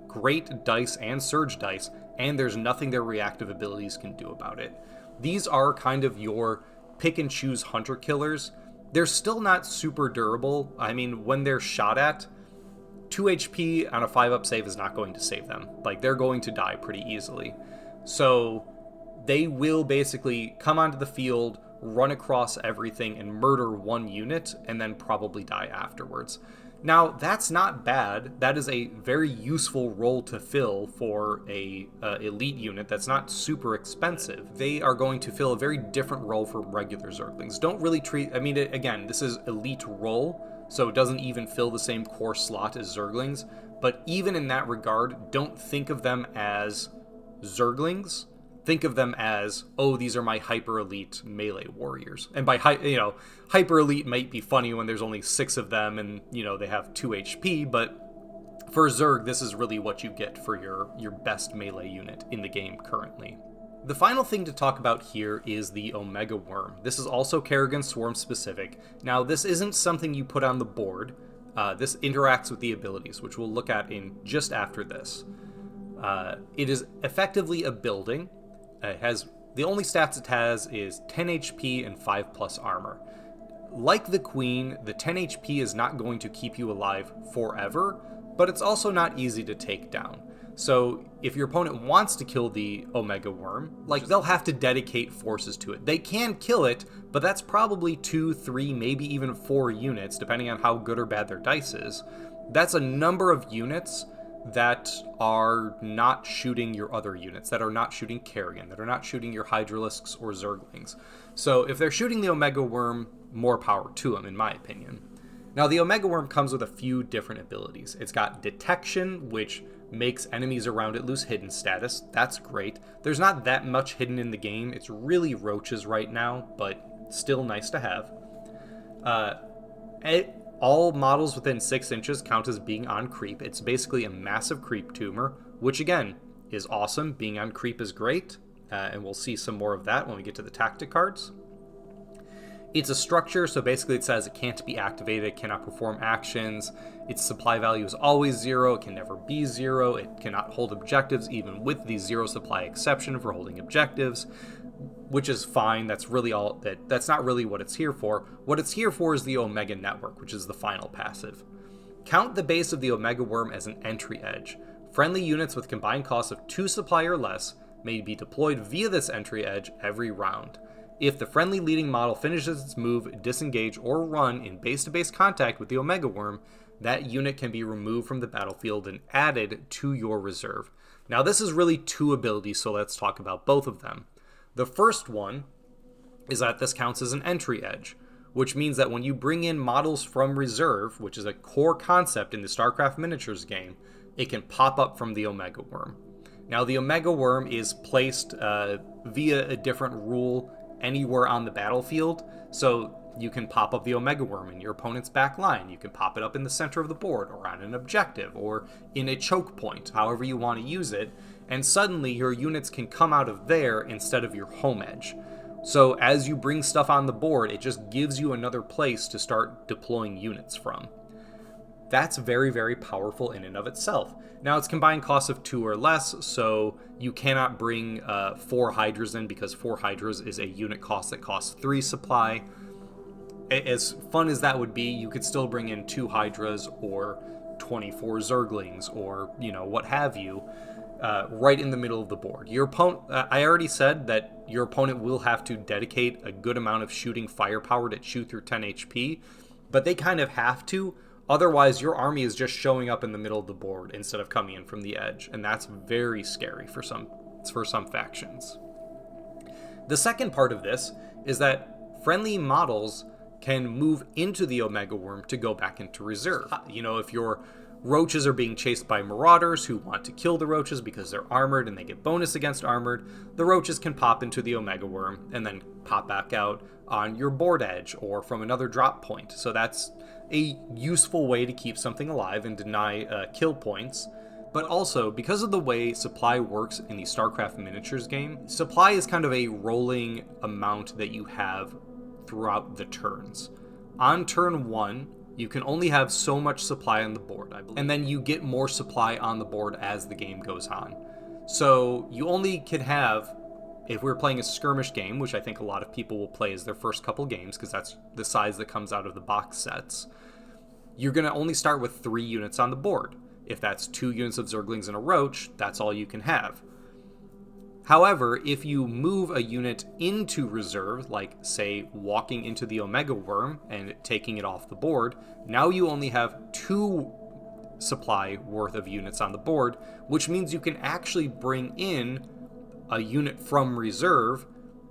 great dice and surge dice, and there's nothing their reactive abilities can do about it. These are kind of your pick and choose hunter killers. They're still not super durable. I mean, when they're shot at, 2 HP on a 5-up save is not going to save them. Like, they're going to die pretty easily. So they will basically come onto the field, run across everything, and murder 1 unit, and then probably die afterwards. Now, that's not bad. That is a very useful role to fill for a elite unit that's not super expensive. They are going to fill a very different role from regular Zerglings. Don't really treat... I mean, again, this is elite role, so it doesn't even fill the same core slot as Zerglings. But even in that regard, don't think of them as Zerglings. Think of them as, oh, these are my hyper elite melee warriors. And by hyper elite might be funny when there's only 6 of them and they have 2 HP, but for Zerg, this is really what you get for your best melee unit in the game currently. The final thing to talk about here is the Omega Worm. This is also Kerrigan Swarm specific. Now, this isn't something you put on the board. This interacts with the abilities, which we'll look at in just after this. It is effectively a building. It has the only stats it has is 10 HP and 5+ armor. Like the Queen, the 10 HP is not going to keep you alive forever, but it's also not easy to take down. So if your opponent wants to kill the Omega Worm, they'll have to dedicate forces to it. They can kill it, but that's probably 2, 3, maybe even 4 units, depending on how good or bad their dice is. That's a number of units that are not shooting your other units, that are not shooting Kerrigan, that are not shooting your Hydralisks or Zerglings. So if they're shooting the Omega Worm, more power to them, in my opinion. Now, the Omega Worm comes with a few different abilities. It's got Detection, which makes enemies around it lose hidden status. That's great. There's not that much hidden in the game. It's really Roaches right now, but still nice to have. All models within 6 inches count as being on creep. It's basically a massive creep tumor, which again is awesome. Being on creep is great, and we'll see some more of that when we get to the tactic cards. It's a structure, so basically it says it can't be activated, it cannot perform actions, its supply value is always 0, it can never be 0, it cannot hold objectives even with the 0 supply exception for holding objectives, which is fine. That's really all that's not really what it's here for. What it's here for is the Omega Network, which is the final passive. Count the base of the Omega Worm as an entry edge. Friendly units with combined costs of 2 supply or less may be deployed via this entry edge every round. If the friendly leading model finishes its move, disengage, or run in base-to-base contact with the Omega Worm, that unit can be removed from the battlefield and added to your reserve. Now, this is really 2 abilities, so let's talk about both of them. The first one is that this counts as an entry edge, which means that when you bring in models from reserve, which is a core concept in the Starcraft miniatures game, it can pop up from the Omega Worm. Now, the Omega Worm is placed via a different rule anywhere on the battlefield, so You can pop up the Omega Worm in your opponent's back line. You can pop it up in the center of the board, or on an objective, or in a choke point, however you want to use it, and suddenly your units can come out of there instead of your home edge. So as you bring stuff on the board, it just gives you another place to start deploying units from. That's very, very powerful in and of itself. Now, it's combined costs of 2 or less, so you cannot bring 4 Hydras in, because 4 Hydras is a unit cost that costs 3 supply. As fun as that would be, you could still bring in 2 Hydras or 24 Zerglings or, what have you, right in the middle of the board. Your opponent, I already said that your opponent will have to dedicate a good amount of shooting firepower to shoot through 10 HP, but they kind of have to. Otherwise, your army is just showing up in the middle of the board instead of coming in from the edge, and that's very scary for some factions. The second part of this is that friendly models can move into the Omega Worm to go back into reserve. If your Roaches are being chased by Marauders who want to kill the Roaches because they're armored and they get bonus against armored, the Roaches can pop into the Omega Worm and then pop back out on your board edge or from another drop point. So that's a useful way to keep something alive and deny kill points. But also, because of the way supply works in the Starcraft miniatures game, supply is kind of a rolling amount that you have throughout the turns. On turn 1, you can only have so much supply on the board, I believe. And then you get more supply on the board as the game goes on. So you only can have, if we're playing a skirmish game, which I think a lot of people will play as their first couple games, because that's the size that comes out of the box sets, you're going to only start with 3 units on the board. If that's 2 units of Zerglings and a Roach, that's all you can have. However, if you move a unit into reserve, like, say, walking into the Omega Worm and taking it off the board, now you only have 2 supply worth of units on the board, which means you can actually bring in a unit from reserve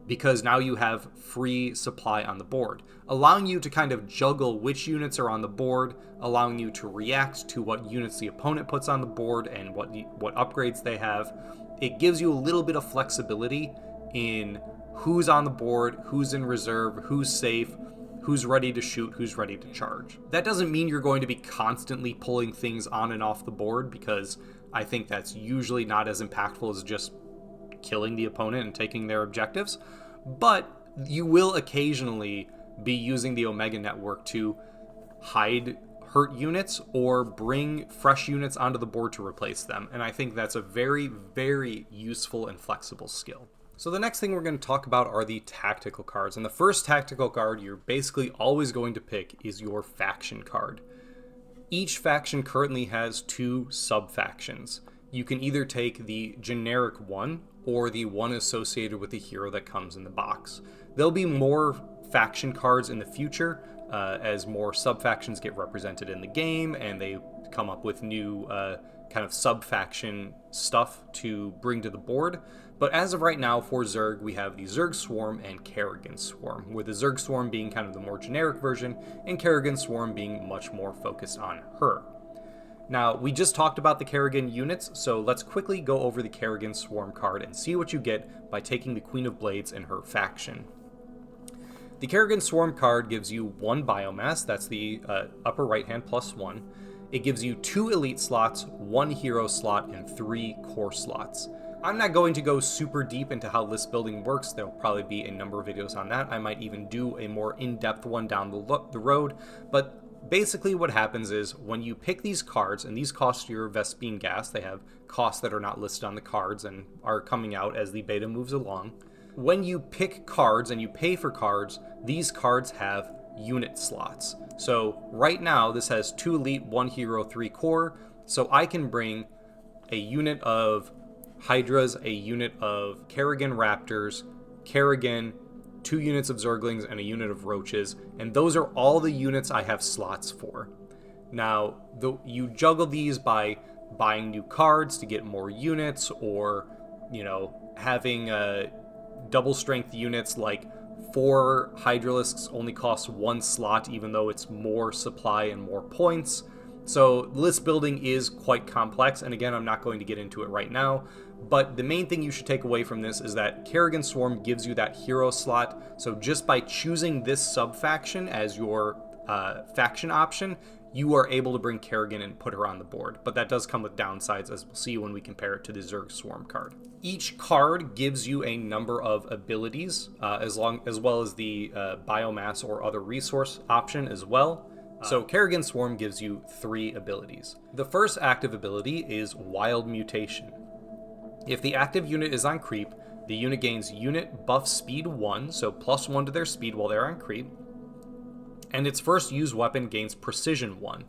because now you have free supply on the board, allowing you to kind of juggle which units are on the board, allowing you to react to what units the opponent puts on the board and what upgrades they have. It gives you a little bit of flexibility in who's on the board, who's in reserve, who's safe, who's ready to shoot, who's ready to charge. That doesn't mean you're going to be constantly pulling things on and off the board, because I think that's usually not as impactful as just killing the opponent and taking their objectives. But you will occasionally be using the Omega network to hurt units or bring fresh units onto the board to replace them, and I think that's a very, very useful and flexible skill. So the next thing we're going to talk about are the tactical cards, and the first tactical card you're basically always going to pick is your faction card. Each faction currently has 2 subfactions. You can either take the generic one or the one associated with the hero that comes in the box. There'll be more faction cards in the future, as more sub-factions get represented in the game and they come up with new kind of sub-faction stuff to bring to the board. But as of right now, for Zerg, we have the Zerg Swarm and Kerrigan Swarm, with the Zerg Swarm being kind of the more generic version and Kerrigan Swarm being much more focused on her. Now, we just talked about the Kerrigan units, so let's quickly go over the Kerrigan Swarm card and see what you get by taking the Queen of Blades and her faction. The Kerrigan Swarm card gives you 1 biomass, that's the upper right hand +1. It gives you 2 elite slots, 1 hero slot, and 3 core slots. I'm not going to go super deep into how list building works. There'll probably be a number of videos on that. I might even do a more in-depth one down the road, but basically what happens is when you pick these cards, and these cost your Vespene gas, they have costs that are not listed on the cards and are coming out as the beta moves along. When you pick cards and you pay for cards, these cards have unit slots. So right now this has 2 elite, 1 hero, 3 core, so I can bring a unit of Hydras, a unit of Kerrigan Raptors, Kerrigan, 2 units of Zerglings, and a unit of Roaches, and those are all the units I have slots for. Now, you juggle these by buying new cards to get more units, or, having double strength units like 4 Hydralisks only cost 1 slot, even though it's more supply and more points. So list building is quite complex, and again, I'm not going to get into it right now, but the main thing you should take away from this is that Kerrigan Swarm gives you that hero slot, so just by choosing this sub-faction as your faction option, you are able to bring Kerrigan and put her on the board, but that does come with downsides, as we'll see when we compare it to the Zerg Swarm card. Each card gives you a number of abilities, as well as the biomass or other resource option as well. So Kerrigan Swarm gives you 3 abilities. The first active ability is Wild Mutation. If the active unit is on creep, the unit gains unit buff speed 1, so +1 to their speed while they're on creep, and its first used weapon gains precision 1.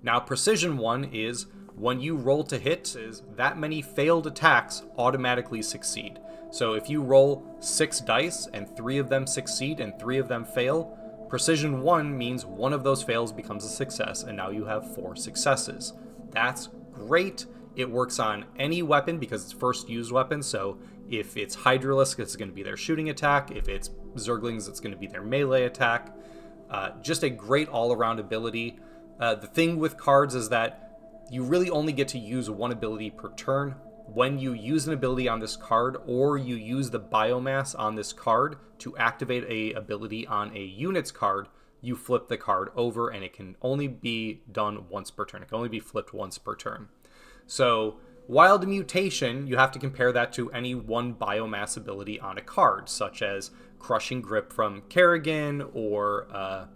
Now precision 1 is when you roll to hit, is that many failed attacks automatically succeed. So if you roll 6 dice and 3 of them succeed and 3 of them fail, Precision 1 means one of those fails becomes a success, and now you have 4 successes. That's great. It works on any weapon because it's first used weapon, so if it's Hydralisks, it's going to be their shooting attack. If it's Zerglings, it's going to be their melee attack. Just a great all-around ability. The thing with cards is that you really only get to use one ability per turn. When you use an ability on this card, or you use the biomass on this card to activate a ability on a unit's card, you flip the card over, and it can only be done once per turn. It can only be flipped once per turn. So Wild Mutation, you have to compare that to any one biomass ability on a card, such as Crushing Grip from Kerrigan, or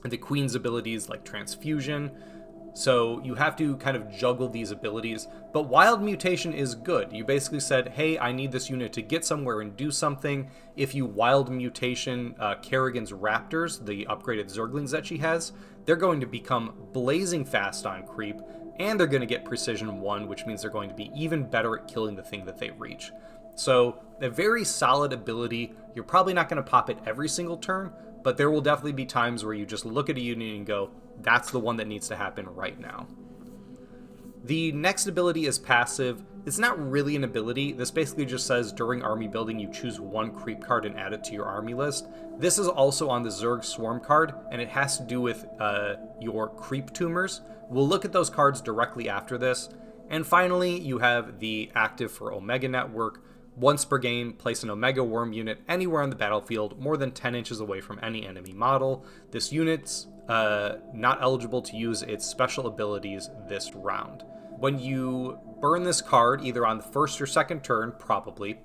the Queen's abilities like Transfusion. So you have to kind of juggle these abilities, but Wild Mutation is good. You basically said, hey, I need this unit to get somewhere and do something. If you Wild Mutation Kerrigan's Raptors, the upgraded Zerglings that she has, they're going to become blazing fast on creep, and they're going to get Precision 1, which means they're going to be even better at killing the thing that they reach. So a very solid ability. You're probably not going to pop it every single turn, but there will definitely be times where you just look at a unit and go, that's the one that needs to happen right now. The next ability is passive. It's not really an ability. This basically just says during army building, you choose one creep card and add it to your army list. This is also on the Zerg Swarm card, and it has to do with your creep tumors. We'll look at those cards directly after this. And finally, you have the active for Omega Network. Once per game, place an Omega Worm unit anywhere on the battlefield, more than 10 inches away from any enemy model. This unit's not eligible to use its special abilities this round. When you burn this card, either on the first or second turn, probably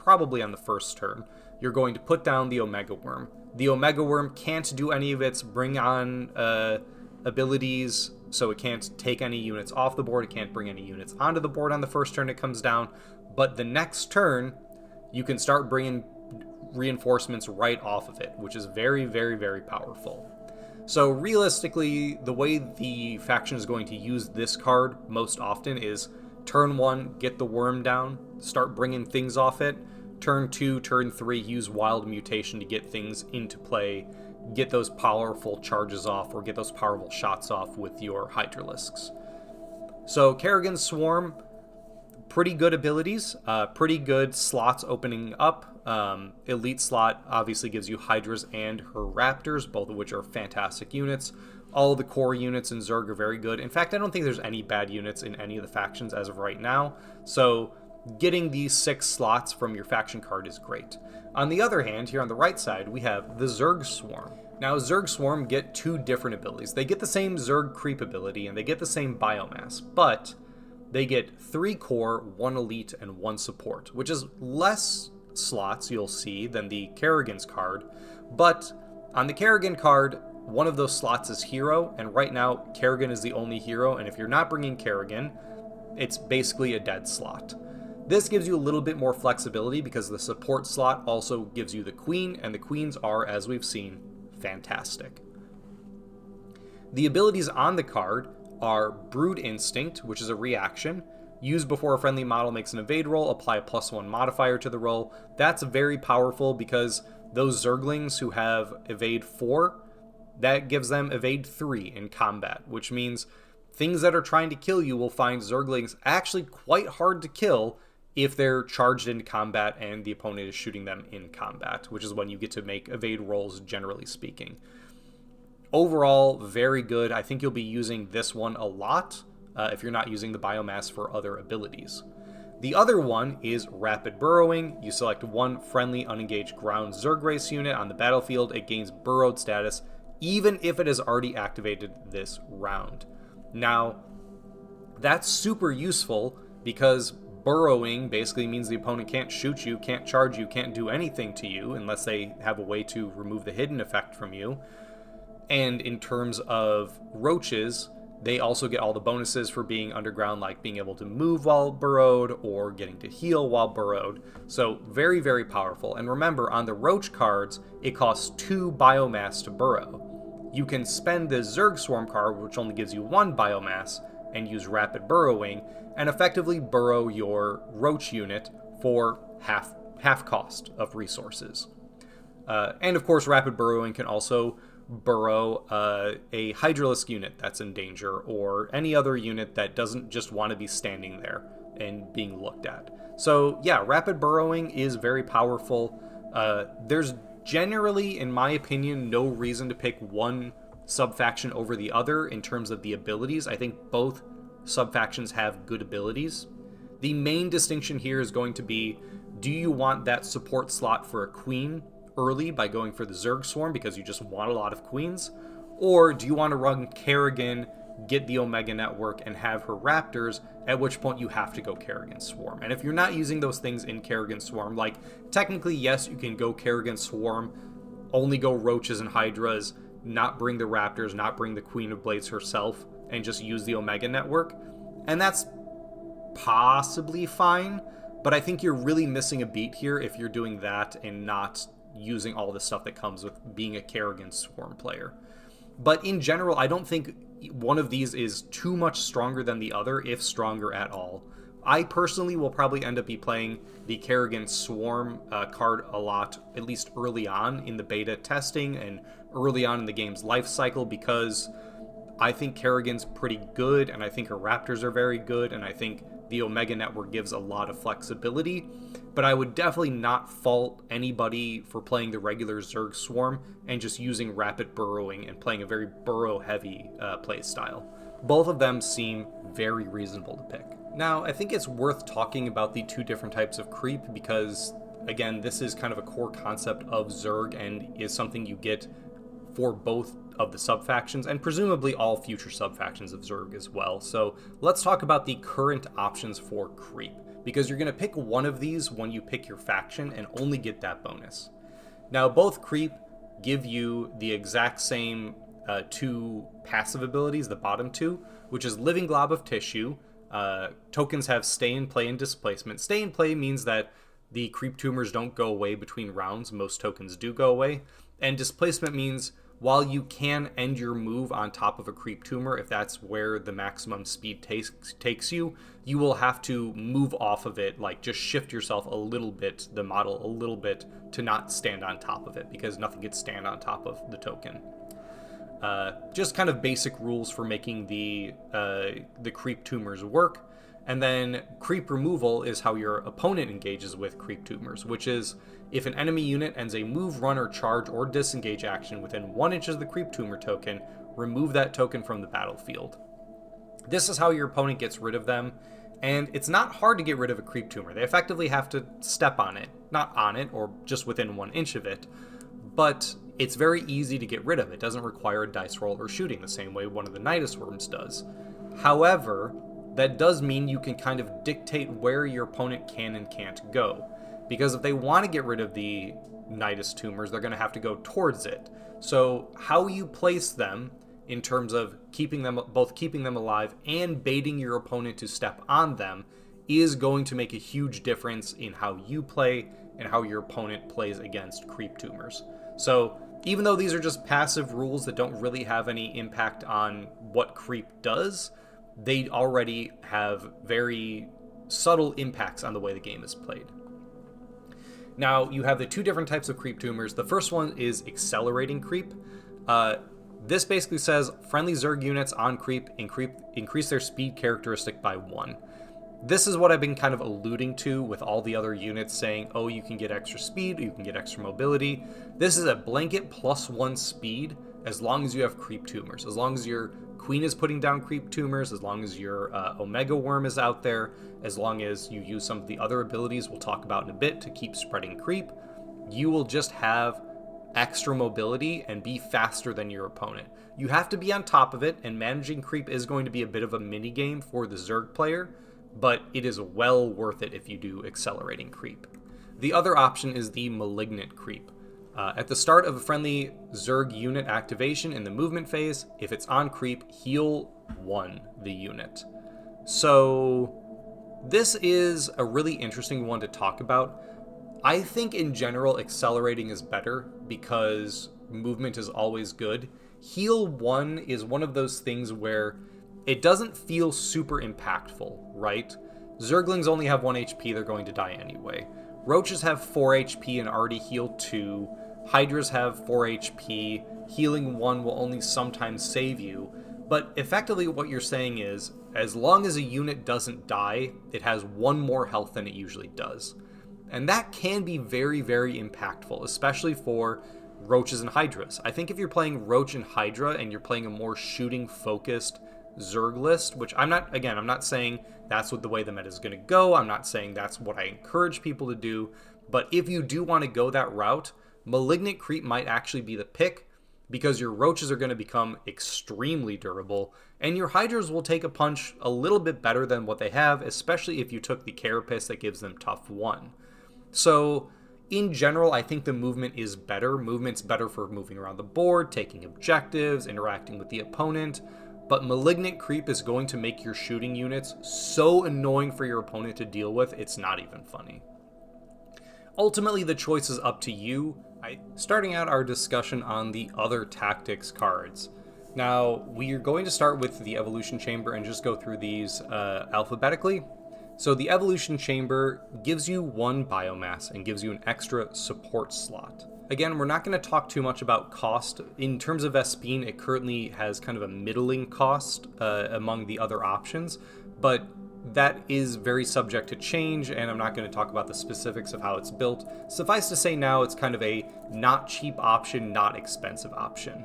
on the first turn, you're going to put down the Omega Worm. The Omega Worm can't do any of its bring on abilities, so it can't take any units off the board, it can't bring any units onto the board on the first turn it comes down, but the next turn, you can start bringing reinforcements right off of it, which is very, very, very powerful. So realistically, the way the faction is going to use this card most often is turn 1, get the worm down, start bringing things off it. Turn 2, turn 3, use Wild Mutation to get things into play, get those powerful charges off, or get those powerful shots off with your Hydralisks. So Kerrigan Swarm, pretty good abilities, pretty good slots opening up. Elite slot obviously gives you Hydras and her Raptors, both of which are fantastic units. All the core units in Zerg are very good. In fact, I don't think there's any bad units in any of the factions as of right now. So getting these 6 slots from your faction card is great. On the other hand, here on the right side, we have the Zerg Swarm. Now, Zerg Swarm get 2 different abilities. They get the same Zerg creep ability, and they get the same biomass, but they get 3 core, 1 elite, and 1 support, which is less slots you'll see than the Kerrigan's card. But on the Kerrigan card, one of those slots is hero, and right now Kerrigan is the only hero, and if you're not bringing Kerrigan, it's basically a dead slot. This gives you a little bit more flexibility because the support slot also gives you the queen, and the queens are, as we've seen, fantastic. The abilities on the card are Brood Instinct, which is a reaction. Use before a friendly model makes an evade roll, apply a +1 modifier to the roll. That's very powerful because those Zerglings who have evade 4, that gives them evade 3 in combat, which means things that are trying to kill you will find Zerglings actually quite hard to kill if they're charged into combat and the opponent is shooting them in combat, which is when you get to make evade rolls, generally speaking. overall, very good. I think you'll be using this one a lot if you're not using the biomass for other abilities. The other one is Rapid Burrowing. You select one friendly unengaged ground Zerg race unit on the battlefield. It gains burrowed status, even if it has already activated this round. Now, that's super useful because burrowing basically means the opponent can't shoot you, can't charge you, can't do anything to you unless they have a way to remove the hidden effect from you. And in terms of roaches, they also get all the bonuses for being underground, like being able to move while burrowed or getting to heal while burrowed. So very, very powerful. And remember, on the roach cards, it costs 2 biomass to burrow. You can spend the Zerg Swarm card, which only gives you 1 biomass, and use Rapid Burrowing, and effectively burrow your roach unit for half cost of resources. And of course, Rapid Burrowing can also burrow a Hydralisk unit that's in danger, or any other unit that doesn't just want to be standing there and being looked at. So yeah, Rapid Burrowing is very powerful. There's generally, in my opinion, no reason to pick one subfaction over the other in terms of the abilities. I think both subfactions have good abilities. The main distinction here is going to be, do you want that support slot for a queen early by going for the Zerg Swarm because you just want a lot of queens? Or do you want to run Kerrigan, get the Omega Network, and have her Raptors, at which point you have to go Kerrigan Swarm? And if you're not using those things in Kerrigan Swarm, like, technically, yes, you can go Kerrigan Swarm, only go Roaches and Hydras, not bring the Raptors, not bring the Queen of Blades herself, and just use the Omega Network. And that's possibly fine, but I think you're really missing a beat here if you're doing that and not using all the stuff that comes with being a Kerrigan Swarm player. But in general, I don't think one of these is too much stronger than the other, if stronger at all. I personally will probably end up be playing the Kerrigan Swarm card a lot, at least early on in the beta testing and early on in the game's life cycle, because I think Kerrigan's pretty good, and I think her Raptors are very good, and I think the Omega Network gives a lot of flexibility. But I would definitely not fault anybody for playing the regular Zerg Swarm and just using Rapid Burrowing and playing a very burrow-heavy play style. Both of them seem very reasonable to pick. Now, I think it's worth talking about the 2 different types of creep because, again, this is kind of a core concept of Zerg and is something you get for both of the subfactions and presumably all future subfactions of Zerg as well. So let's talk about the current options for creep, because you're going to pick one of these when you pick your faction and only get that bonus. Now, both creep give you the exact same 2 passive abilities, the bottom 2, which is Living Glob of Tissue. Tokens have Stay in Play and Displacement. Stay in Play means that the creep tumors don't go away between rounds. Most tokens do go away. And Displacement means while you can end your move on top of a creep tumor, if that's where the maximum speed takes you, you will have to move off of it, like just shift yourself a little bit, the model a little bit, to not stand on top of it, because nothing gets stand on top of the token. Just kind of basic rules for making the creep tumors work. And then creep removal is how your opponent engages with creep tumors, which is if an enemy unit ends a move, run, or charge or disengage action within 1 inch of the creep tumor token, remove that token from the battlefield. This is how your opponent gets rid of them, and it's not hard to get rid of a creep tumor. They effectively have to step on it, not on it or just within 1 inch of it, but it's very easy to get rid of. It doesn't require a dice roll or shooting the same way one of the Nidus Worms does. However, that does mean you can kind of dictate where your opponent can and can't go. Because if they want to get rid of the Nidus tumors, they're going to have to go towards it. So how you place them in terms of keeping them alive and baiting your opponent to step on them is going to make a huge difference in how you play and how your opponent plays against creep tumors. So even though these are just passive rules that don't really have any impact on what creep does, they already have very subtle impacts on the way the game is played. Now, you have the 2 different types of creep tumors. The first one is accelerating creep. This basically says friendly Zerg units on creep increase their speed characteristic by 1. This is what I've been kind of alluding to with all the other units saying, oh, you can get extra speed, you can get extra mobility. This is a blanket +1 speed as long as you have creep tumors. As long as your queen is putting down creep tumors, as long as your Omega Worm is out there, as long as you use some of the other abilities we'll talk about in a bit to keep spreading creep, you will just have extra mobility and be faster than your opponent. You have to be on top of it, and managing creep is going to be a bit of a mini game for the Zerg player, but it is well worth it if you do accelerating creep. The other option is the malignant creep. At the start of a friendly Zerg unit activation in the movement phase, if it's on creep, heal 1 the unit. So this is a really interesting one to talk about. I think in general accelerating is better because movement is always good. Heal 1 is one of those things where it doesn't feel super impactful, right? Zerglings only have 1 HP, they're going to die anyway. Roaches have 4 HP and already heal 2. Hydras have 4 HP. Healing 1 will only sometimes save you. But effectively what you're saying is, as long as a unit doesn't die, it has 1 more health than it usually does. And that can be very, very impactful, especially for Roaches and Hydras. I think if you're playing Roach and Hydra and you're playing a more shooting-focused Zerg list, which I'm not saying that's what the way the meta is going to go. I'm not saying that's what I encourage people to do. But if you do want to go that route, Malignant Creep might actually be the pick because your Roaches are going to become extremely durable and your Hydras will take a punch a little bit better than what they have, especially if you took the Carapace that gives them tough 1. So in general, I think the movement is better. Movement's better for moving around the board, taking objectives, interacting with the opponent. But Malignant Creep is going to make your shooting units so annoying for your opponent to deal with, it's not even funny. Ultimately, the choice is up to you. Starting out our discussion on the other tactics cards. Now, we are going to start with the Evolution Chamber and just go through these alphabetically. So the Evolution Chamber gives you 1 biomass and gives you an extra support slot. Again, we're not going to talk too much about cost. In terms of Vespene, it currently has kind of a middling cost among the other options, but that is very subject to change, and I'm not going to talk about the specifics of how it's built. Suffice to say now it's kind of a not cheap option, not expensive option.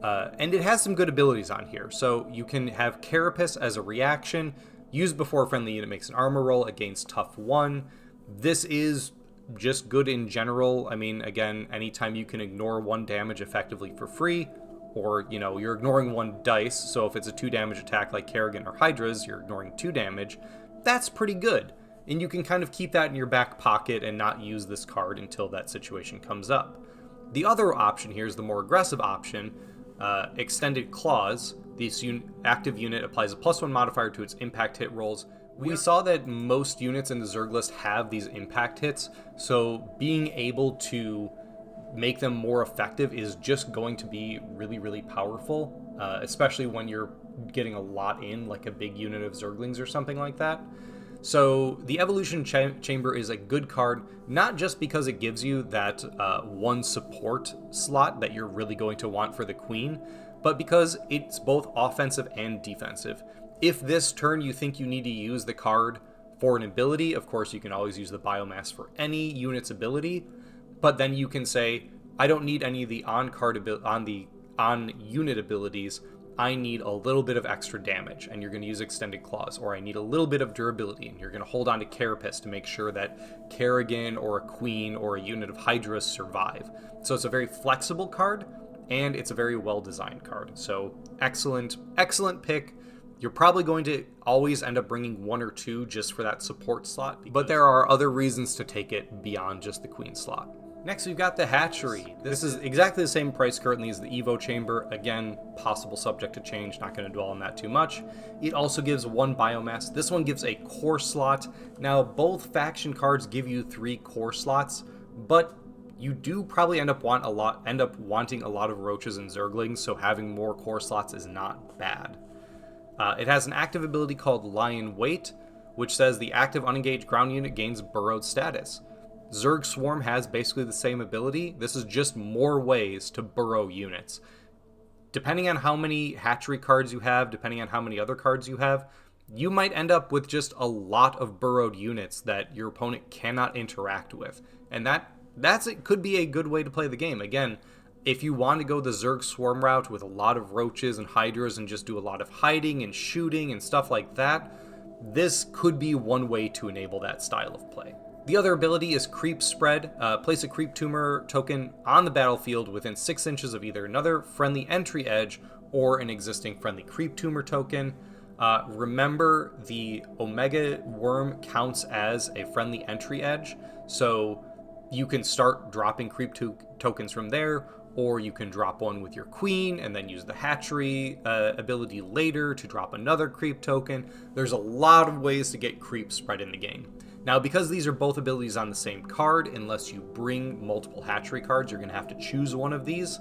And it has some good abilities on here. So you can have Carapace as a reaction, used before a friendly unit makes an armor roll against tough 1. This is just good in general. I mean, again, anytime you can ignore 1 damage effectively for free, or, you know, you're ignoring 1 dice, so if it's a 2 damage attack like Kerrigan or Hydras, you're ignoring 2 damage, that's pretty good. And you can kind of keep that in your back pocket and not use this card until that situation comes up. The other option here is the more aggressive option, Extended Claws. This active unit applies a +1 modifier to its impact hit rolls. We saw that most units in the Zerg list have these impact hits, so being able to make them more effective is just going to be really, really powerful, especially when you're getting a lot in, like a big unit of Zerglings or something like that. So the Evolution Chamber is a good card, not just because it gives you that 1 support slot that you're really going to want for the Queen, but because it's both offensive and defensive. If this turn you think you need to use the card for an ability, of course you can always use the biomass for any unit's ability, but then you can say, I don't need any of the on-unit abilities, I need a little bit of extra damage, and you're going to use Extended Claws, or I need a little bit of durability, and you're going to hold on to Carapace to make sure that Kerrigan or a Queen or a unit of Hydras survive. So it's a very flexible card, and it's a very well-designed card. So excellent, excellent pick. You're probably going to always end up bringing 1 or 2 just for that support slot, but there are other reasons to take it beyond just the Queen slot. Next, we've got the Hatchery. This is exactly the same price currently as the Evo Chamber. Again, possible subject to change, not going to dwell on that too much. It also gives 1 biomass. This one gives a core slot. Now, both faction cards give you 3 core slots, but you do probably end up wanting a lot of Roaches and Zerglings, so having more core slots is not bad. It has an active ability called Lion Weight, which says the active unengaged ground unit gains burrowed status. Zerg Swarm has basically the same ability. This is just more ways to burrow units. Depending on how many hatchery cards you have, depending on how many other cards you have, you might end up with just a lot of burrowed units that your opponent cannot interact with. And it could be a good way to play the game. Again, If you want to go the Zerg swarm route with a lot of roaches and hydras and just do a lot of hiding and shooting and stuff like that, this could be one way to enable that style of play. The other ability is Creep Spread. Place a Creep Tumor token on the battlefield within 6 inches of either another friendly entry edge or an existing friendly Creep Tumor token. Remember, the Omega Worm counts as a friendly entry edge, so you can start dropping Creep tokens from there, or you can drop one with your queen and then use the hatchery ability later to drop another creep token. There's a lot of ways to get creep spread in the game. Now, because these are both abilities on the same card, unless you bring multiple hatchery cards, you're going to have to choose one of these.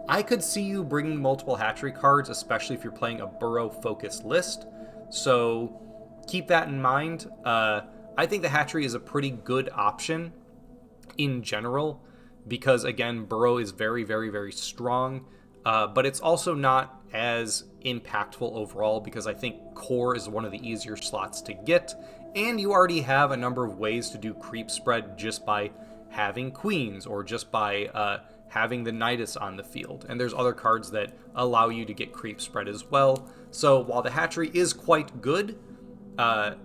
I could see you bringing multiple hatchery cards, especially if you're playing a burrow-focused list. So keep that in mind. I think the hatchery is a pretty good option in general, because again, burrow is very, very, very strong, but it's also not as impactful overall, because I think core is one of the easier slots to get, and you already have a number of ways to do creep spread just by having queens, or just by having the Nidus on the field, and there's other cards that allow you to get creep spread as well. So while the hatchery is quite good,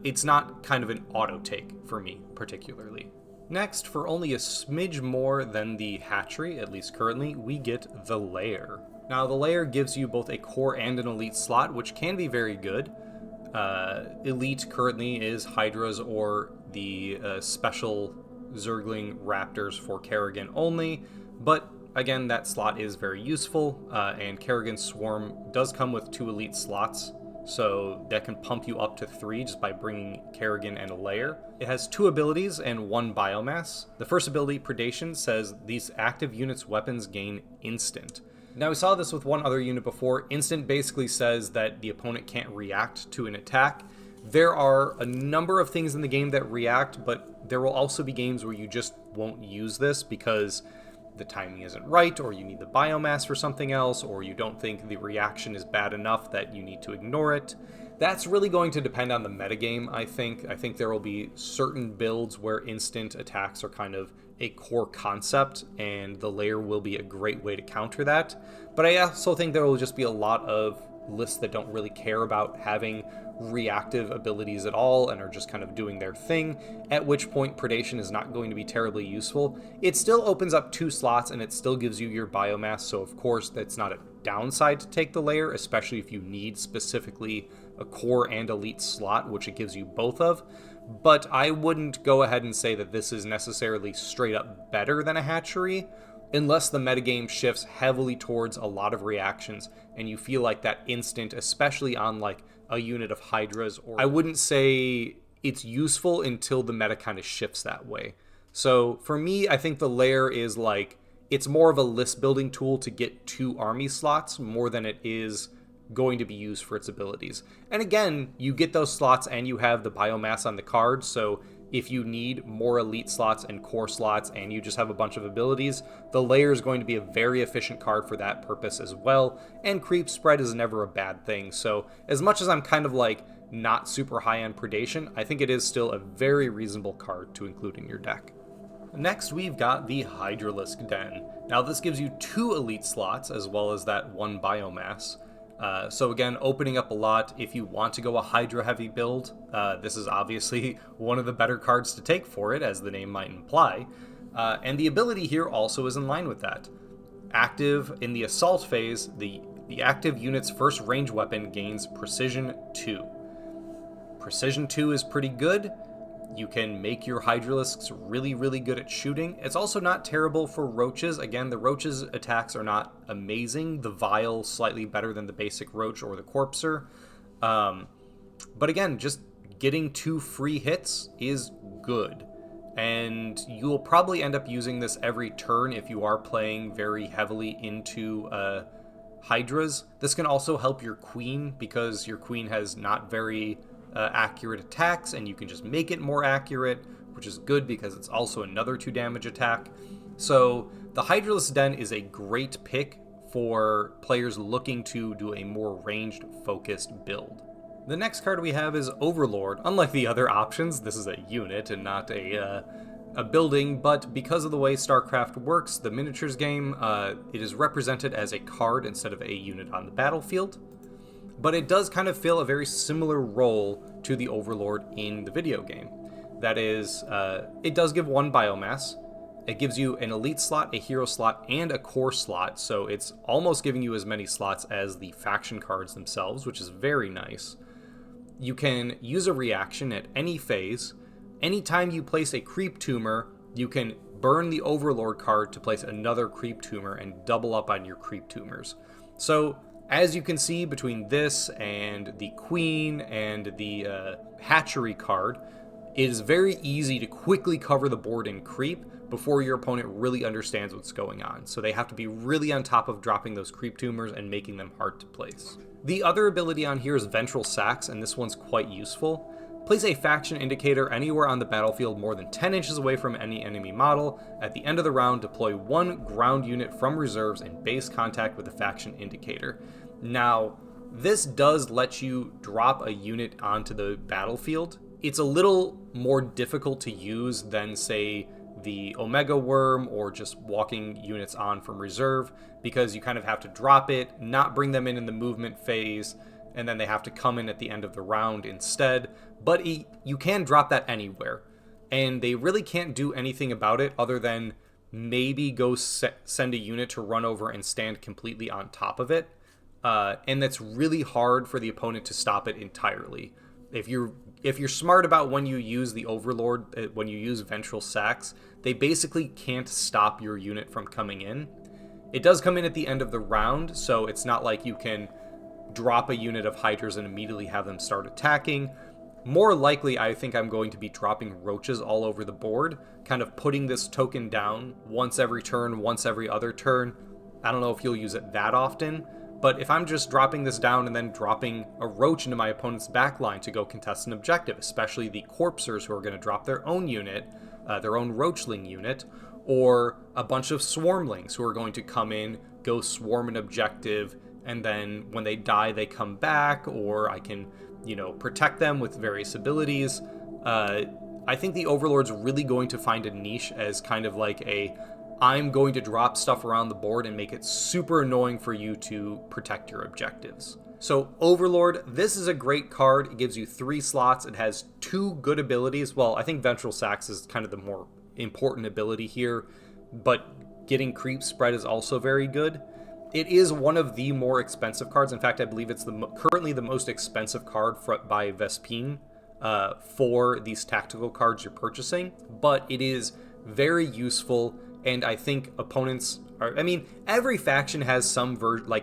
it's not kind of an auto take for me particularly. Next, for only a smidge more than the hatchery, at least currently, we get the lair. Now, the lair gives you both a core and an elite slot, which can be very good. Elite currently is Hydras or the special Zergling Raptors for Kerrigan only, but again, that slot is very useful, and Kerrigan's Swarm does come with 2 elite slots, so that can pump you up to 3 just by bringing Kerrigan and a lair. It has 2 abilities and 1 biomass. The first ability, Predation, says these active units' weapons gain instant. Now, we saw this with one other unit before. Instant basically says that the opponent can't react to an attack. There are a number of things in the game that react, but there will also be games where you just won't use this because the timing isn't right, or you need the biomass for something else, or you don't think the reaction is bad enough that you need to ignore it. That's really going to depend on the metagame, I think. I think there will be certain builds where instant attacks are kind of a core concept, and the lair will be a great way to counter that. But I also think there will just be a lot of lists that don't really care about having reactive abilities at all and are just kind of doing their thing, at which point Predation is not going to be terribly useful. It still opens up 2 slots and it still gives you your biomass, so of course that's not a downside to take the lair, especially if you need specifically a core and elite slot, which it gives you both of. But I wouldn't go ahead and say that this is necessarily straight up better than a hatchery, unless the metagame shifts heavily towards a lot of reactions and you feel like that instant, especially on like a unit of Hydras, or I wouldn't say it's useful until the meta kind of shifts that way. So for me, I think the lair is like, it's more of a list building tool to get 2 army slots more than it is going to be used for its abilities. And again, you get those slots and you have the biomass on the card, so if you need more elite slots and core slots and you just have a bunch of abilities, the lair is going to be a very efficient card for that purpose as well, and creep spread is never a bad thing. So as much as I'm kind of like not super high on Predation, I think it is still a very reasonable card to include in your deck. Next, we've got the Hydralisk Den. Now this gives you 2 elite slots as well as that 1 biomass. So again, opening up a lot. If you want to go a Hydra heavy build, this is obviously one of the better cards to take for it, as the name might imply. And the ability here also is in line with that. Active in the assault phase, the active unit's first range weapon gains Precision 2. Precision 2 is pretty good. You can make your Hydralisks really, really good at shooting. It's also not terrible for Roaches. Again, the Roaches attacks are not amazing. The Vile slightly better than the basic Roach or the Corpser. But again, just getting 2 free hits is good. And you'll probably end up using this every turn if you are playing very heavily into Hydras. This can also help your Queen, because your Queen has not very accurate attacks, and you can just make it more accurate, which is good because it's also another 2 damage attack. So the Hydralisk Den is a great pick for players looking to do a more ranged focused build. The next card we have is Overlord. Unlike the other options, this is a unit and not a building, but because of the way Starcraft works, the miniatures game, it is represented as a card instead of a unit on the battlefield. But it does kind of fill a very similar role to the Overlord in the video game. That is, it does give one biomass. It gives you an elite slot, a hero slot, and a core slot, so it's almost giving you as many slots as the faction cards themselves, which is very nice. You can use a reaction at any phase. Anytime you place a creep tumor, you can burn the Overlord card to place another creep tumor and double up on your creep tumors. So, as you can see, between this and the Queen and the Hatchery card, it is very easy to quickly cover the board in creep before your opponent really understands what's going on. So they have to be really on top of dropping those creep tumors and making them hard to place. The other ability on here is Ventral Sacs, and this one's quite useful. Place a faction indicator anywhere on the battlefield more than 10 inches away from any enemy model. At the end of the round, deploy one ground unit from reserves in base contact with the faction indicator. Now, this does let you drop a unit onto the battlefield. It's a little more difficult to use than, say, the Omega Worm or just walking units on from reserve, because you kind of have to drop it, not bring them in the movement phase, and then they have to come in at the end of the round instead. But you can drop that anywhere, and they really can't do anything about it other than maybe go send a unit to run over and stand completely on top of it, and that's really hard for the opponent to stop it entirely. If you're smart about when you use the Overlord, when you use Ventral Sacs, they basically can't stop your unit from coming in. It does come in at the end of the round, so it's not like you can drop a unit of Hydras and immediately have them start attacking. More likely, I think I'm going to be dropping Roaches all over the board, kind of putting this token down once every turn, once every other turn. I don't know if you'll use it that often, but if I'm just dropping this down and then dropping a Roach into my opponent's backline to go contest an objective, especially the Corpsers who are going to drop their own unit, their own Roachling unit, or a bunch of Swarmlings who are going to come in, go swarm an objective, and then when they die, they come back, or I can, protect them with various abilities. I think the Overlord's really going to find a niche as kind of like I'm going to drop stuff around the board and make it super annoying for you to protect your objectives. So Overlord, this is a great card. It gives you 3 slots. It has 2 good abilities. Well, I think Ventral Sacs is kind of the more important ability here, but getting creep spread is also very good. It is one of the more expensive cards. In fact, I believe it's currently the most expensive card by Vespine for these tactical cards you're purchasing, but it is very useful. And I think opponents every faction has some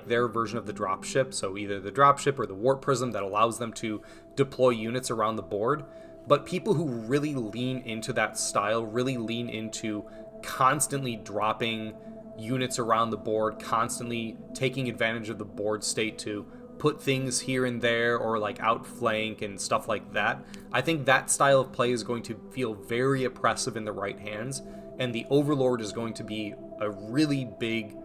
their version of the dropship, so either the dropship or the warp prism that allows them to deploy units around the board. But people who really lean into that style, really lean into constantly dropping units around the board, constantly taking advantage of the board state to put things here and there or outflank and stuff like that. I think that style of play is going to feel very oppressive in the right hands. And the Overlord is going to be a really big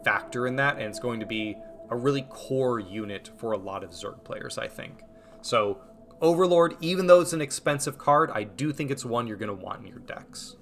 factor in that, and it's going to be a really core unit for a lot of Zerg players, I think. So Overlord, even though it's an expensive card, I do think it's one you're going to want in your decks.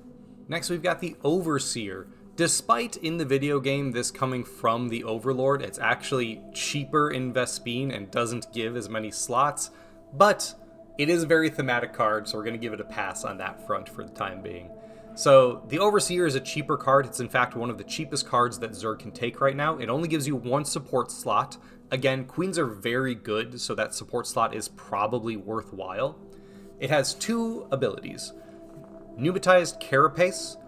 Next, we've got the Overseer. Despite in the video game this coming from the Overlord, it's actually cheaper in Vespine and doesn't give as many slots, but it is a very thematic card, so we're going to give it a pass on that front for the time being. So the Overseer is a cheaper card. It's in fact one of the cheapest cards that Zerg can take right now. It only gives you 1 support slot. Again, Queens are very good, so that support slot is probably worthwhile. It has 2 abilities. Pneumatized Carapace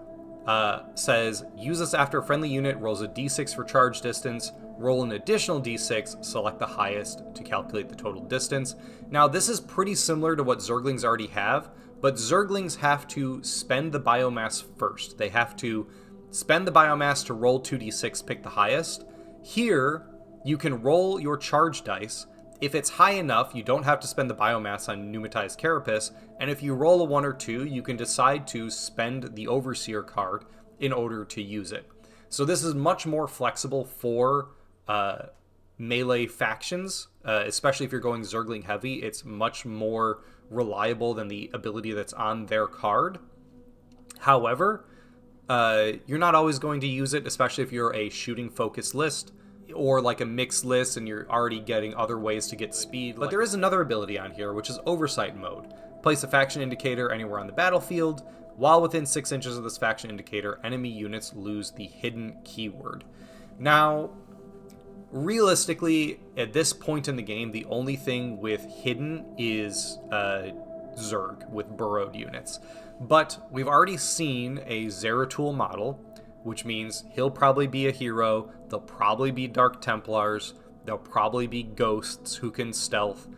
says, use this after a friendly unit rolls a d6 for charge distance, roll an additional d6, select the highest to calculate the total distance. Now, this is pretty similar to what Zerglings already have, but Zerglings have to spend the biomass first. They have to spend the biomass to roll 2d6, pick the highest. Here, you can roll your charge dice. If it's high enough, you don't have to spend the biomass on Pneumatized Carapace, and if you roll a 1 or 2, you can decide to spend the Overseer card in order to use it. So this is much more flexible for melee factions, especially if you're going Zergling heavy. It's much more reliable than the ability that's on their card. However, you're not always going to use it, especially if you're a shooting focused list or like a mixed list and you're already getting other ways to get speed. But there is another ability on here, which is Oversight Mode. Place a faction indicator anywhere on the battlefield. While within 6 inches of this faction indicator, enemy units lose the hidden keyword. Now, realistically, at this point in the game, the only thing with hidden is Zerg with burrowed units. But we've already seen a Zeratul model, which means he'll probably be a hero, there'll probably be Dark Templars, there'll probably be ghosts who can stealth.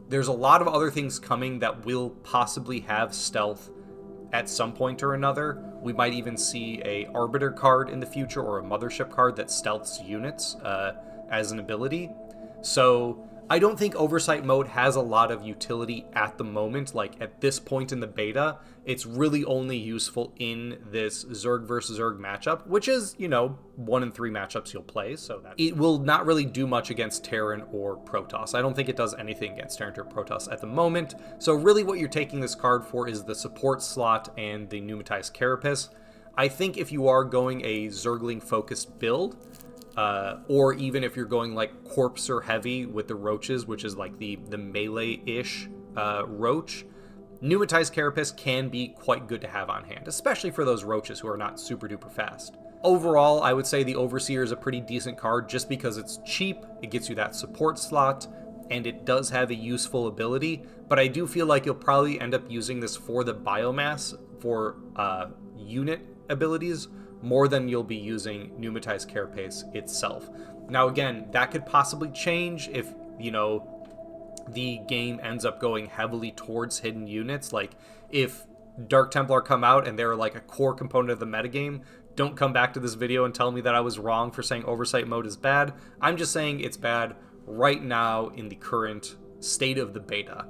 There's a lot of other things coming that will possibly have stealth at some point or another. We might even see a Arbiter card in the future or a Mothership card that stealths units as an ability. So I don't think Oversight Mode has a lot of utility at the moment. Like at this point in the beta, it's really only useful in this Zerg versus Zerg matchup, which is, 1 in 3 matchups you'll play. So that it will not really do much against Terran or Protoss. I don't think it does anything against Terran or Protoss at the moment. So really what you're taking this card for is the support slot and the Pneumatized Carapace. I think if you are going a Zergling focused build, or even if you're going like Corpser heavy with the Roaches, which is like the melee-ish Roach, Pneumatized Carapace can be quite good to have on hand, especially for those Roaches who are not super duper fast. Overall, I would say the Overseer is a pretty decent card just because it's cheap, it gets you that support slot, and it does have a useful ability, but I do feel like you'll probably end up using this for the biomass for unit abilities, more than you'll be using Pneumatized Carapace itself. Now again, that could possibly change if, the game ends up going heavily towards hidden units. Like, if Dark Templar come out and they're like a core component of the metagame, don't come back to this video and tell me that I was wrong for saying Oversight Mode is bad. I'm just saying it's bad right now in the current state of the beta.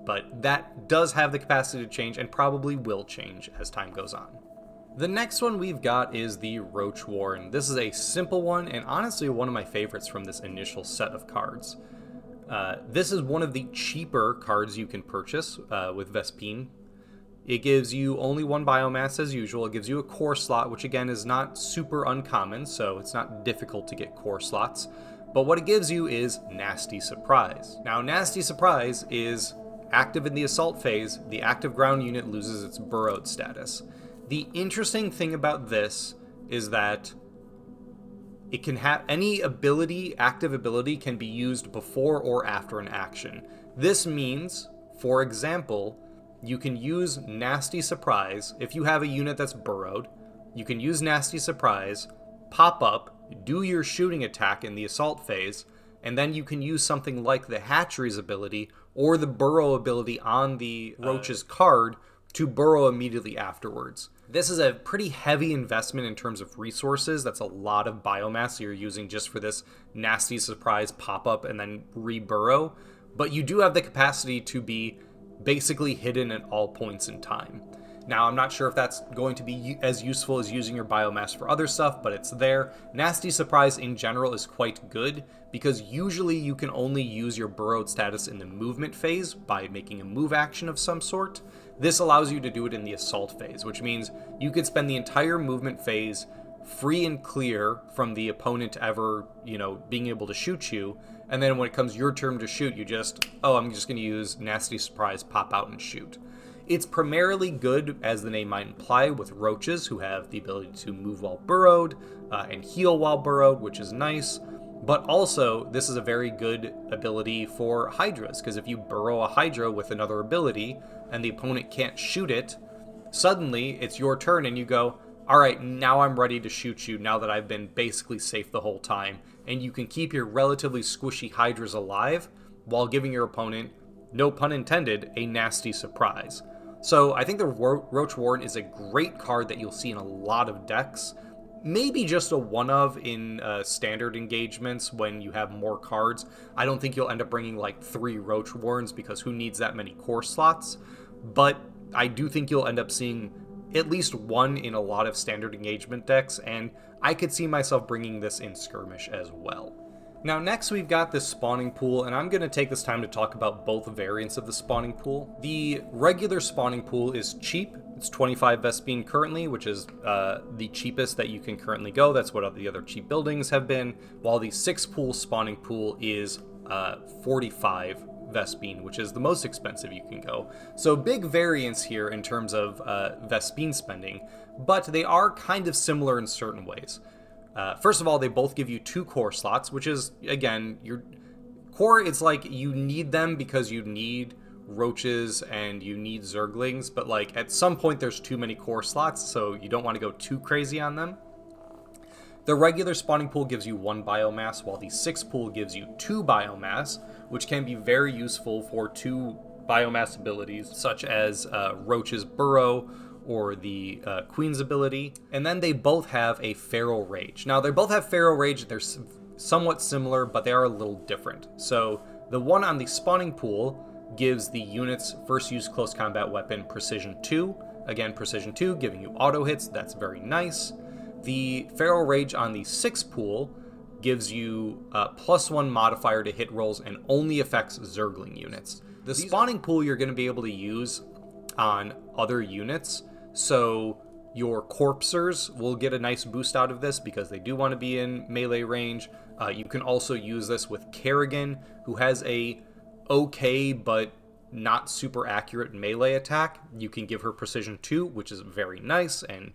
But that does have the capacity to change and probably will change as time goes on. The next one we've got is the Roach Warren. This is a simple one, and honestly one of my favorites from this initial set of cards. This is one of the cheaper cards you can purchase with Vespene. It gives you only 1 biomass as usual. It gives you a core slot, which again is not super uncommon, so it's not difficult to get core slots. But what it gives you is Nasty Surprise. Now, Nasty Surprise is active in the assault phase. The active ground unit loses its burrowed status. The interesting thing about this is that it can have any ability, active ability, can be used before or after an action. This means, for example, you can use Nasty Surprise. If you have a unit that's burrowed, you can use Nasty Surprise, pop up, do your shooting attack in the assault phase, and then you can use something like the Hatcheries ability or the burrow ability on the Roaches card to burrow immediately afterwards. This is a pretty heavy investment in terms of resources. That's a lot of biomass you're using just for this Nasty Surprise pop-up and then re-burrow. But you do have the capacity to be basically hidden at all points in time. Now, I'm not sure if that's going to be as useful as using your biomass for other stuff, but it's there. Nasty Surprise in general is quite good because usually you can only use your burrowed status in the movement phase by making a move action of some sort. This allows you to do it in the assault phase, which means you could spend the entire movement phase free and clear from the opponent ever, being able to shoot you. And then when it comes your turn to shoot, you just, I'm just going to use Nasty Surprise, pop out and shoot. It's primarily good, as the name might imply, with Roaches, who have the ability to move while burrowed and heal while burrowed, which is nice. But also, this is a very good ability for Hydras, because if you burrow a Hydra with another ability and the opponent can't shoot it, suddenly it's your turn and you go, all right, now I'm ready to shoot you now that I've been basically safe the whole time. And you can keep your relatively squishy Hydras alive while giving your opponent, no pun intended, a nasty surprise. So I think the Roach Warren is a great card that you'll see in a lot of decks. Maybe just a one-of in standard engagements when you have more cards. I don't think you'll end up bringing like 3 Roach Warrens because who needs that many core slots? But I do think you'll end up seeing at least one in a lot of standard engagement decks, and I could see myself bringing this in Skirmish as well. Now next we've got this spawning pool, and I'm going to take this time to talk about both variants of the spawning pool. The regular spawning pool is cheap. It's 25 Vespene currently, which is the cheapest that you can currently go. That's what the other cheap buildings have been. While the 6 pool spawning pool is 45 Vespene, which is the most expensive you can go. So big variance here in terms of Vespene spending, but they are kind of similar in certain ways. First of all, they both give you 2 core slots, which is, again, your core, it's like you need them because you need Roaches and you need Zerglings, but like at some point there's too many core slots, so you don't want to go too crazy on them. The regular spawning pool gives you 1 biomass, while the 6 pool gives you 2 biomass, which can be very useful for 2 biomass abilities, such as Roach's Burrow or the Queen's ability. And then they both have a Feral Rage. Now, they both have Feral Rage. They're somewhat similar, but they are a little different. So the one on the spawning pool gives the unit's first use close combat weapon Precision 2. Again, Precision 2 giving you auto hits. That's very nice. The Feral Rage on the 6 pool gives you a +1 modifier to hit rolls and only affects Zergling units. The spawning pool you're going to be able to use on other units, so your Corpsers will get a nice boost out of this because they do want to be in melee range. You can also use this with Kerrigan, who has a okay but not super accurate melee attack. You can give her Precision 2, which is very nice, and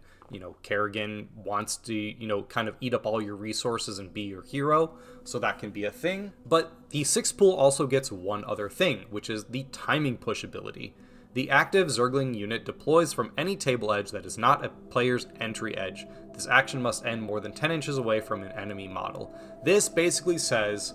Kerrigan wants to, kind of eat up all your resources and be your hero, so that can be a thing. But the 6 pool also gets one other thing, which is the Timing Push ability. The active Zergling unit deploys from any table edge that is not a player's entry edge. This action must end more than 10 inches away from an enemy model. This basically says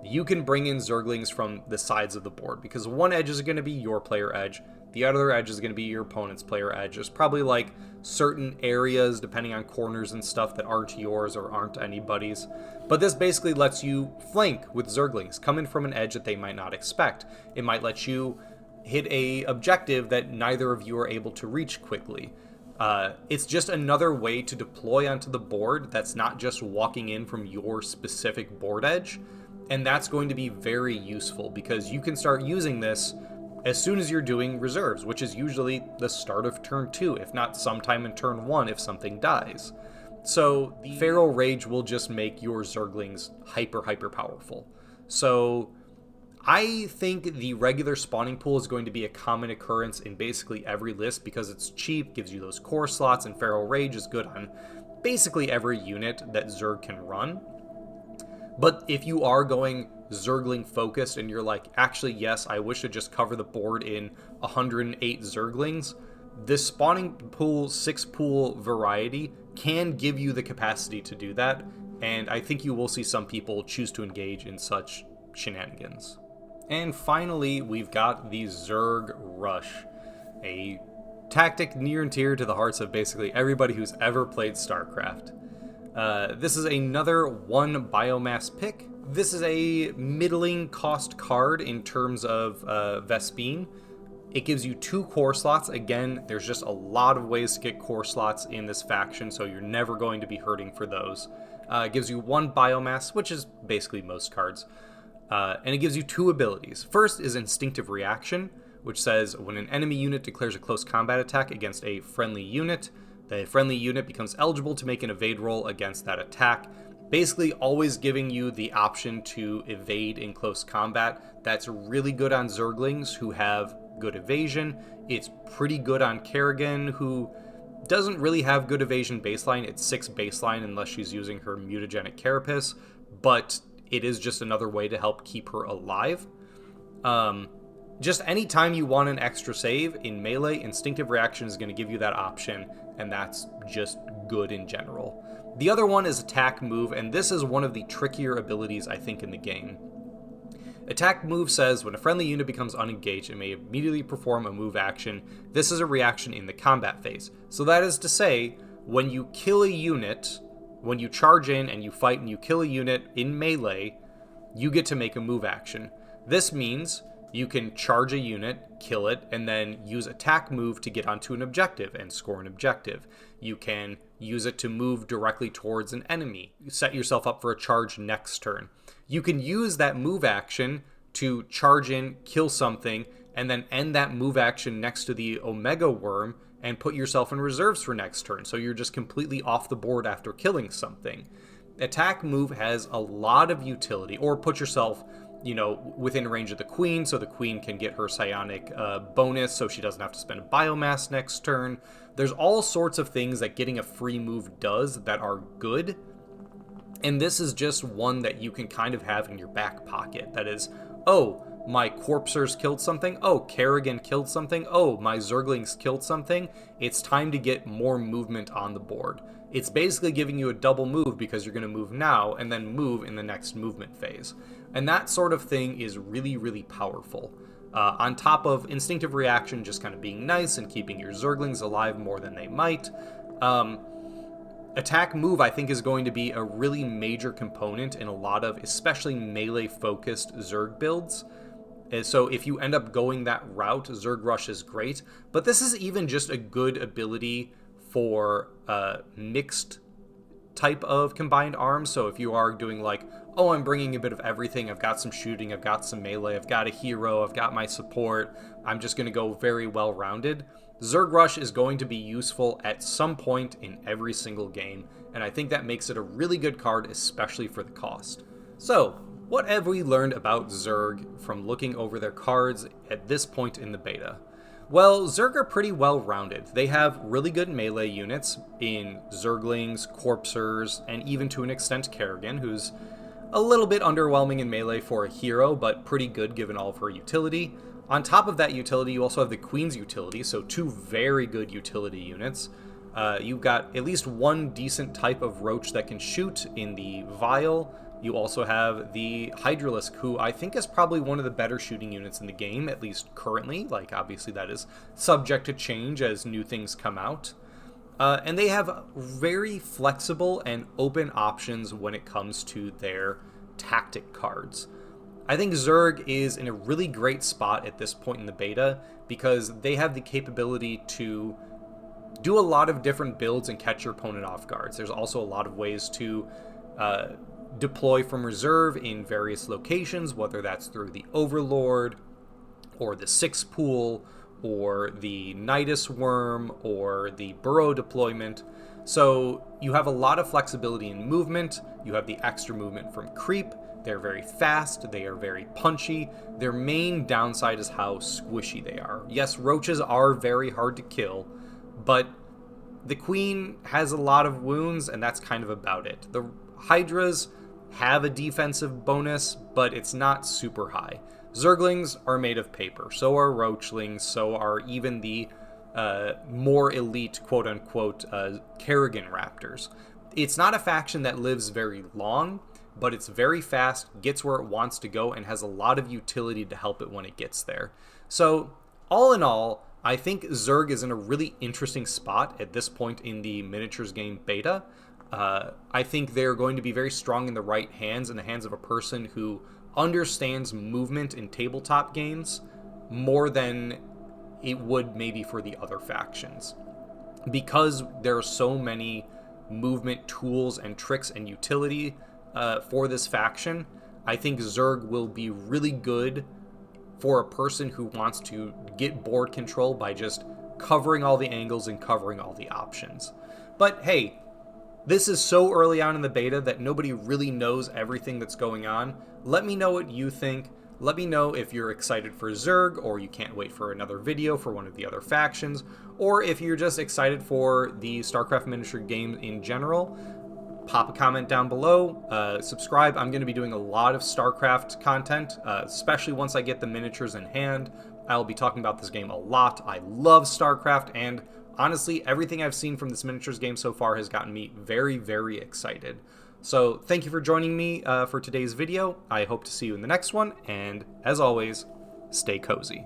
you can bring in Zerglings from the sides of the board, because one edge is going to be your player edge, the other edge is going to be your opponent's player edge. There's probably like certain areas, depending on corners and stuff, that aren't yours or aren't anybody's. But this basically lets you flank with Zerglings, come in from an edge that they might not expect. It might let you hit a objective that neither of you are able to reach quickly. It's just another way to deploy onto the board that's not just walking in from your specific board edge. And that's going to be very useful because you can start using this as soon as you're doing reserves, which is usually the start of turn 2, if not sometime in turn 1 if something dies. So the Feral Rage will just make your Zerglings hyper powerful. So I think the regular spawning pool is going to be a common occurrence in basically every list because it's cheap, gives you those core slots, and Feral Rage is good on basically every unit that Zerg can run. But if you are going Zergling focused and you're like, actually, yes, I wish to just cover the board in 108 Zerglings, this spawning pool, 6 pool variety can give you the capacity to do that. And I think you will see some people choose to engage in such shenanigans. And finally, we've got the Zerg Rush, a tactic near and dear to the hearts of basically everybody who's ever played Starcraft. This is another 1 biomass pick. This is a middling cost card in terms of Vespene. It gives you 2 core slots. Again, there's just a lot of ways to get core slots in this faction, so you're never going to be hurting for those. It gives you 1 biomass, which is basically most cards. And it gives you 2 abilities. First is Instinctive Reaction, which says when an enemy unit declares a close combat attack against a friendly unit, the friendly unit becomes eligible to make an evade roll against that attack. Basically always giving you the option to evade in close combat. That's really good on Zerglings who have good evasion. It's pretty good on Kerrigan, who doesn't really have good evasion baseline. It's 6 baseline unless she's using her mutagenic carapace, but it is just another way to help keep her alive. Just anytime you want an extra save in melee, Instinctive Reaction is going to give you that option, and that's just good in general. The other one is Attack Move, and this is one of the trickier abilities, I think, in the game. Attack Move says when a friendly unit becomes unengaged, it may immediately perform a move action. This is a reaction in the combat phase. So that is to say, when you kill a unit, when you charge in and you fight and you kill a unit in melee, you get to make a move action. This means you can charge a unit, kill it, and then use Attack Move to get onto an objective and score an objective. You can use it to move directly towards an enemy. You set yourself up for a charge next turn. You can use that move action to charge in, kill something, and then end that move action next to the Omega Worm and put yourself in reserves for next turn, so you're just completely off the board after killing something. Attack move has a lot of utility, or put yourself, you know, within range of the queen, so the queen can get her psionic bonus, so she doesn't have to spend a biomass next turn. There's all sorts of things that getting a free move does that are good, and this is just one that you can kind of have in your back pocket. That is, oh, my Corpsers killed something. Oh, Kerrigan killed something. Oh, my Zerglings killed something. It's time to get more movement on the board. It's basically giving you a double move because you're going to move now and then move in the next movement phase. And that sort of thing is really, really powerful. On top of instinctive reaction just kind of being nice and keeping your Zerglings alive more than they might. Attack move, I think, is going to be a really major component in a lot of especially melee-focused Zerg builds. So if you end up going that route, Zerg Rush is great. But this is even just a good ability for mixed type of combined arms. So if you are doing like, oh, I'm bringing a bit of everything, I've got some shooting, I've got some melee, I've got a hero, I've got my support, I'm just going to go very well-rounded. Zerg Rush is going to be useful at some point in every single game, and I think that makes it a really good card, especially for the cost. So, what have we learned about Zerg from looking over their cards at this point in the beta? Well, Zerg are pretty well-rounded. They have really good melee units in Zerglings, Corpsers, and even to an extent Kerrigan, who's a little bit underwhelming in melee for a hero, but pretty good given all of her utility. On top of that utility, you also have the Queen's utility, so two very good utility units. You've got at least one decent type of Roach that can shoot in the Vial. You also have the Hydralisk, who I think is probably one of the better shooting units in the game, at least currently. Like, obviously that is subject to change as new things come out. And they have very flexible and open options when it comes to their tactic cards. I think Zerg is in a really great spot at this point in the beta because they have the capability to do a lot of different builds and catch your opponent off guards. There's also a lot of ways to deploy from reserve in various locations, whether that's through the Overlord or the Six Pool or the Nidus Worm or the Burrow deployment. So you have a lot of flexibility in movement. You have the extra movement from creep. They're very fast, they are very punchy. Their main downside is how squishy they are. Yes, Roaches are very hard to kill, but the Queen has a lot of wounds, and that's kind of about it. The Hydras have a defensive bonus, but it's not super high. Zerglings are made of paper, so are Roachlings, so are even the more elite, quote-unquote, Kerrigan Raptors. It's not a faction that lives very long, but it's very fast, gets where it wants to go, and has a lot of utility to help it when it gets there. So, all in all, I think Zerg is in a really interesting spot at this point in the miniatures game beta. I think they're going to be very strong in the right hands, in the hands of a person who understands movement in tabletop games more than it would maybe for the other factions. Because there are so many movement tools and tricks and utility for this faction, I think Zerg will be really good for a person who wants to get board control by just covering all the angles and covering all the options. But hey, this is so early on in the beta that nobody really knows everything that's going on. Let me know what you think. Let me know if you're excited for Zerg, or you can't wait for another video for one of the other factions, or if you're just excited for the Starcraft miniature game in general. Pop a comment down below, subscribe. I'm going to be doing a lot of StarCraft content, especially once I get the miniatures in hand. I'll be talking about this game a lot. I love StarCraft, and honestly, everything I've seen from this miniatures game so far has gotten me very, very excited. So thank you for joining me for today's video. I hope to see you in the next one, and as always, stay cozy.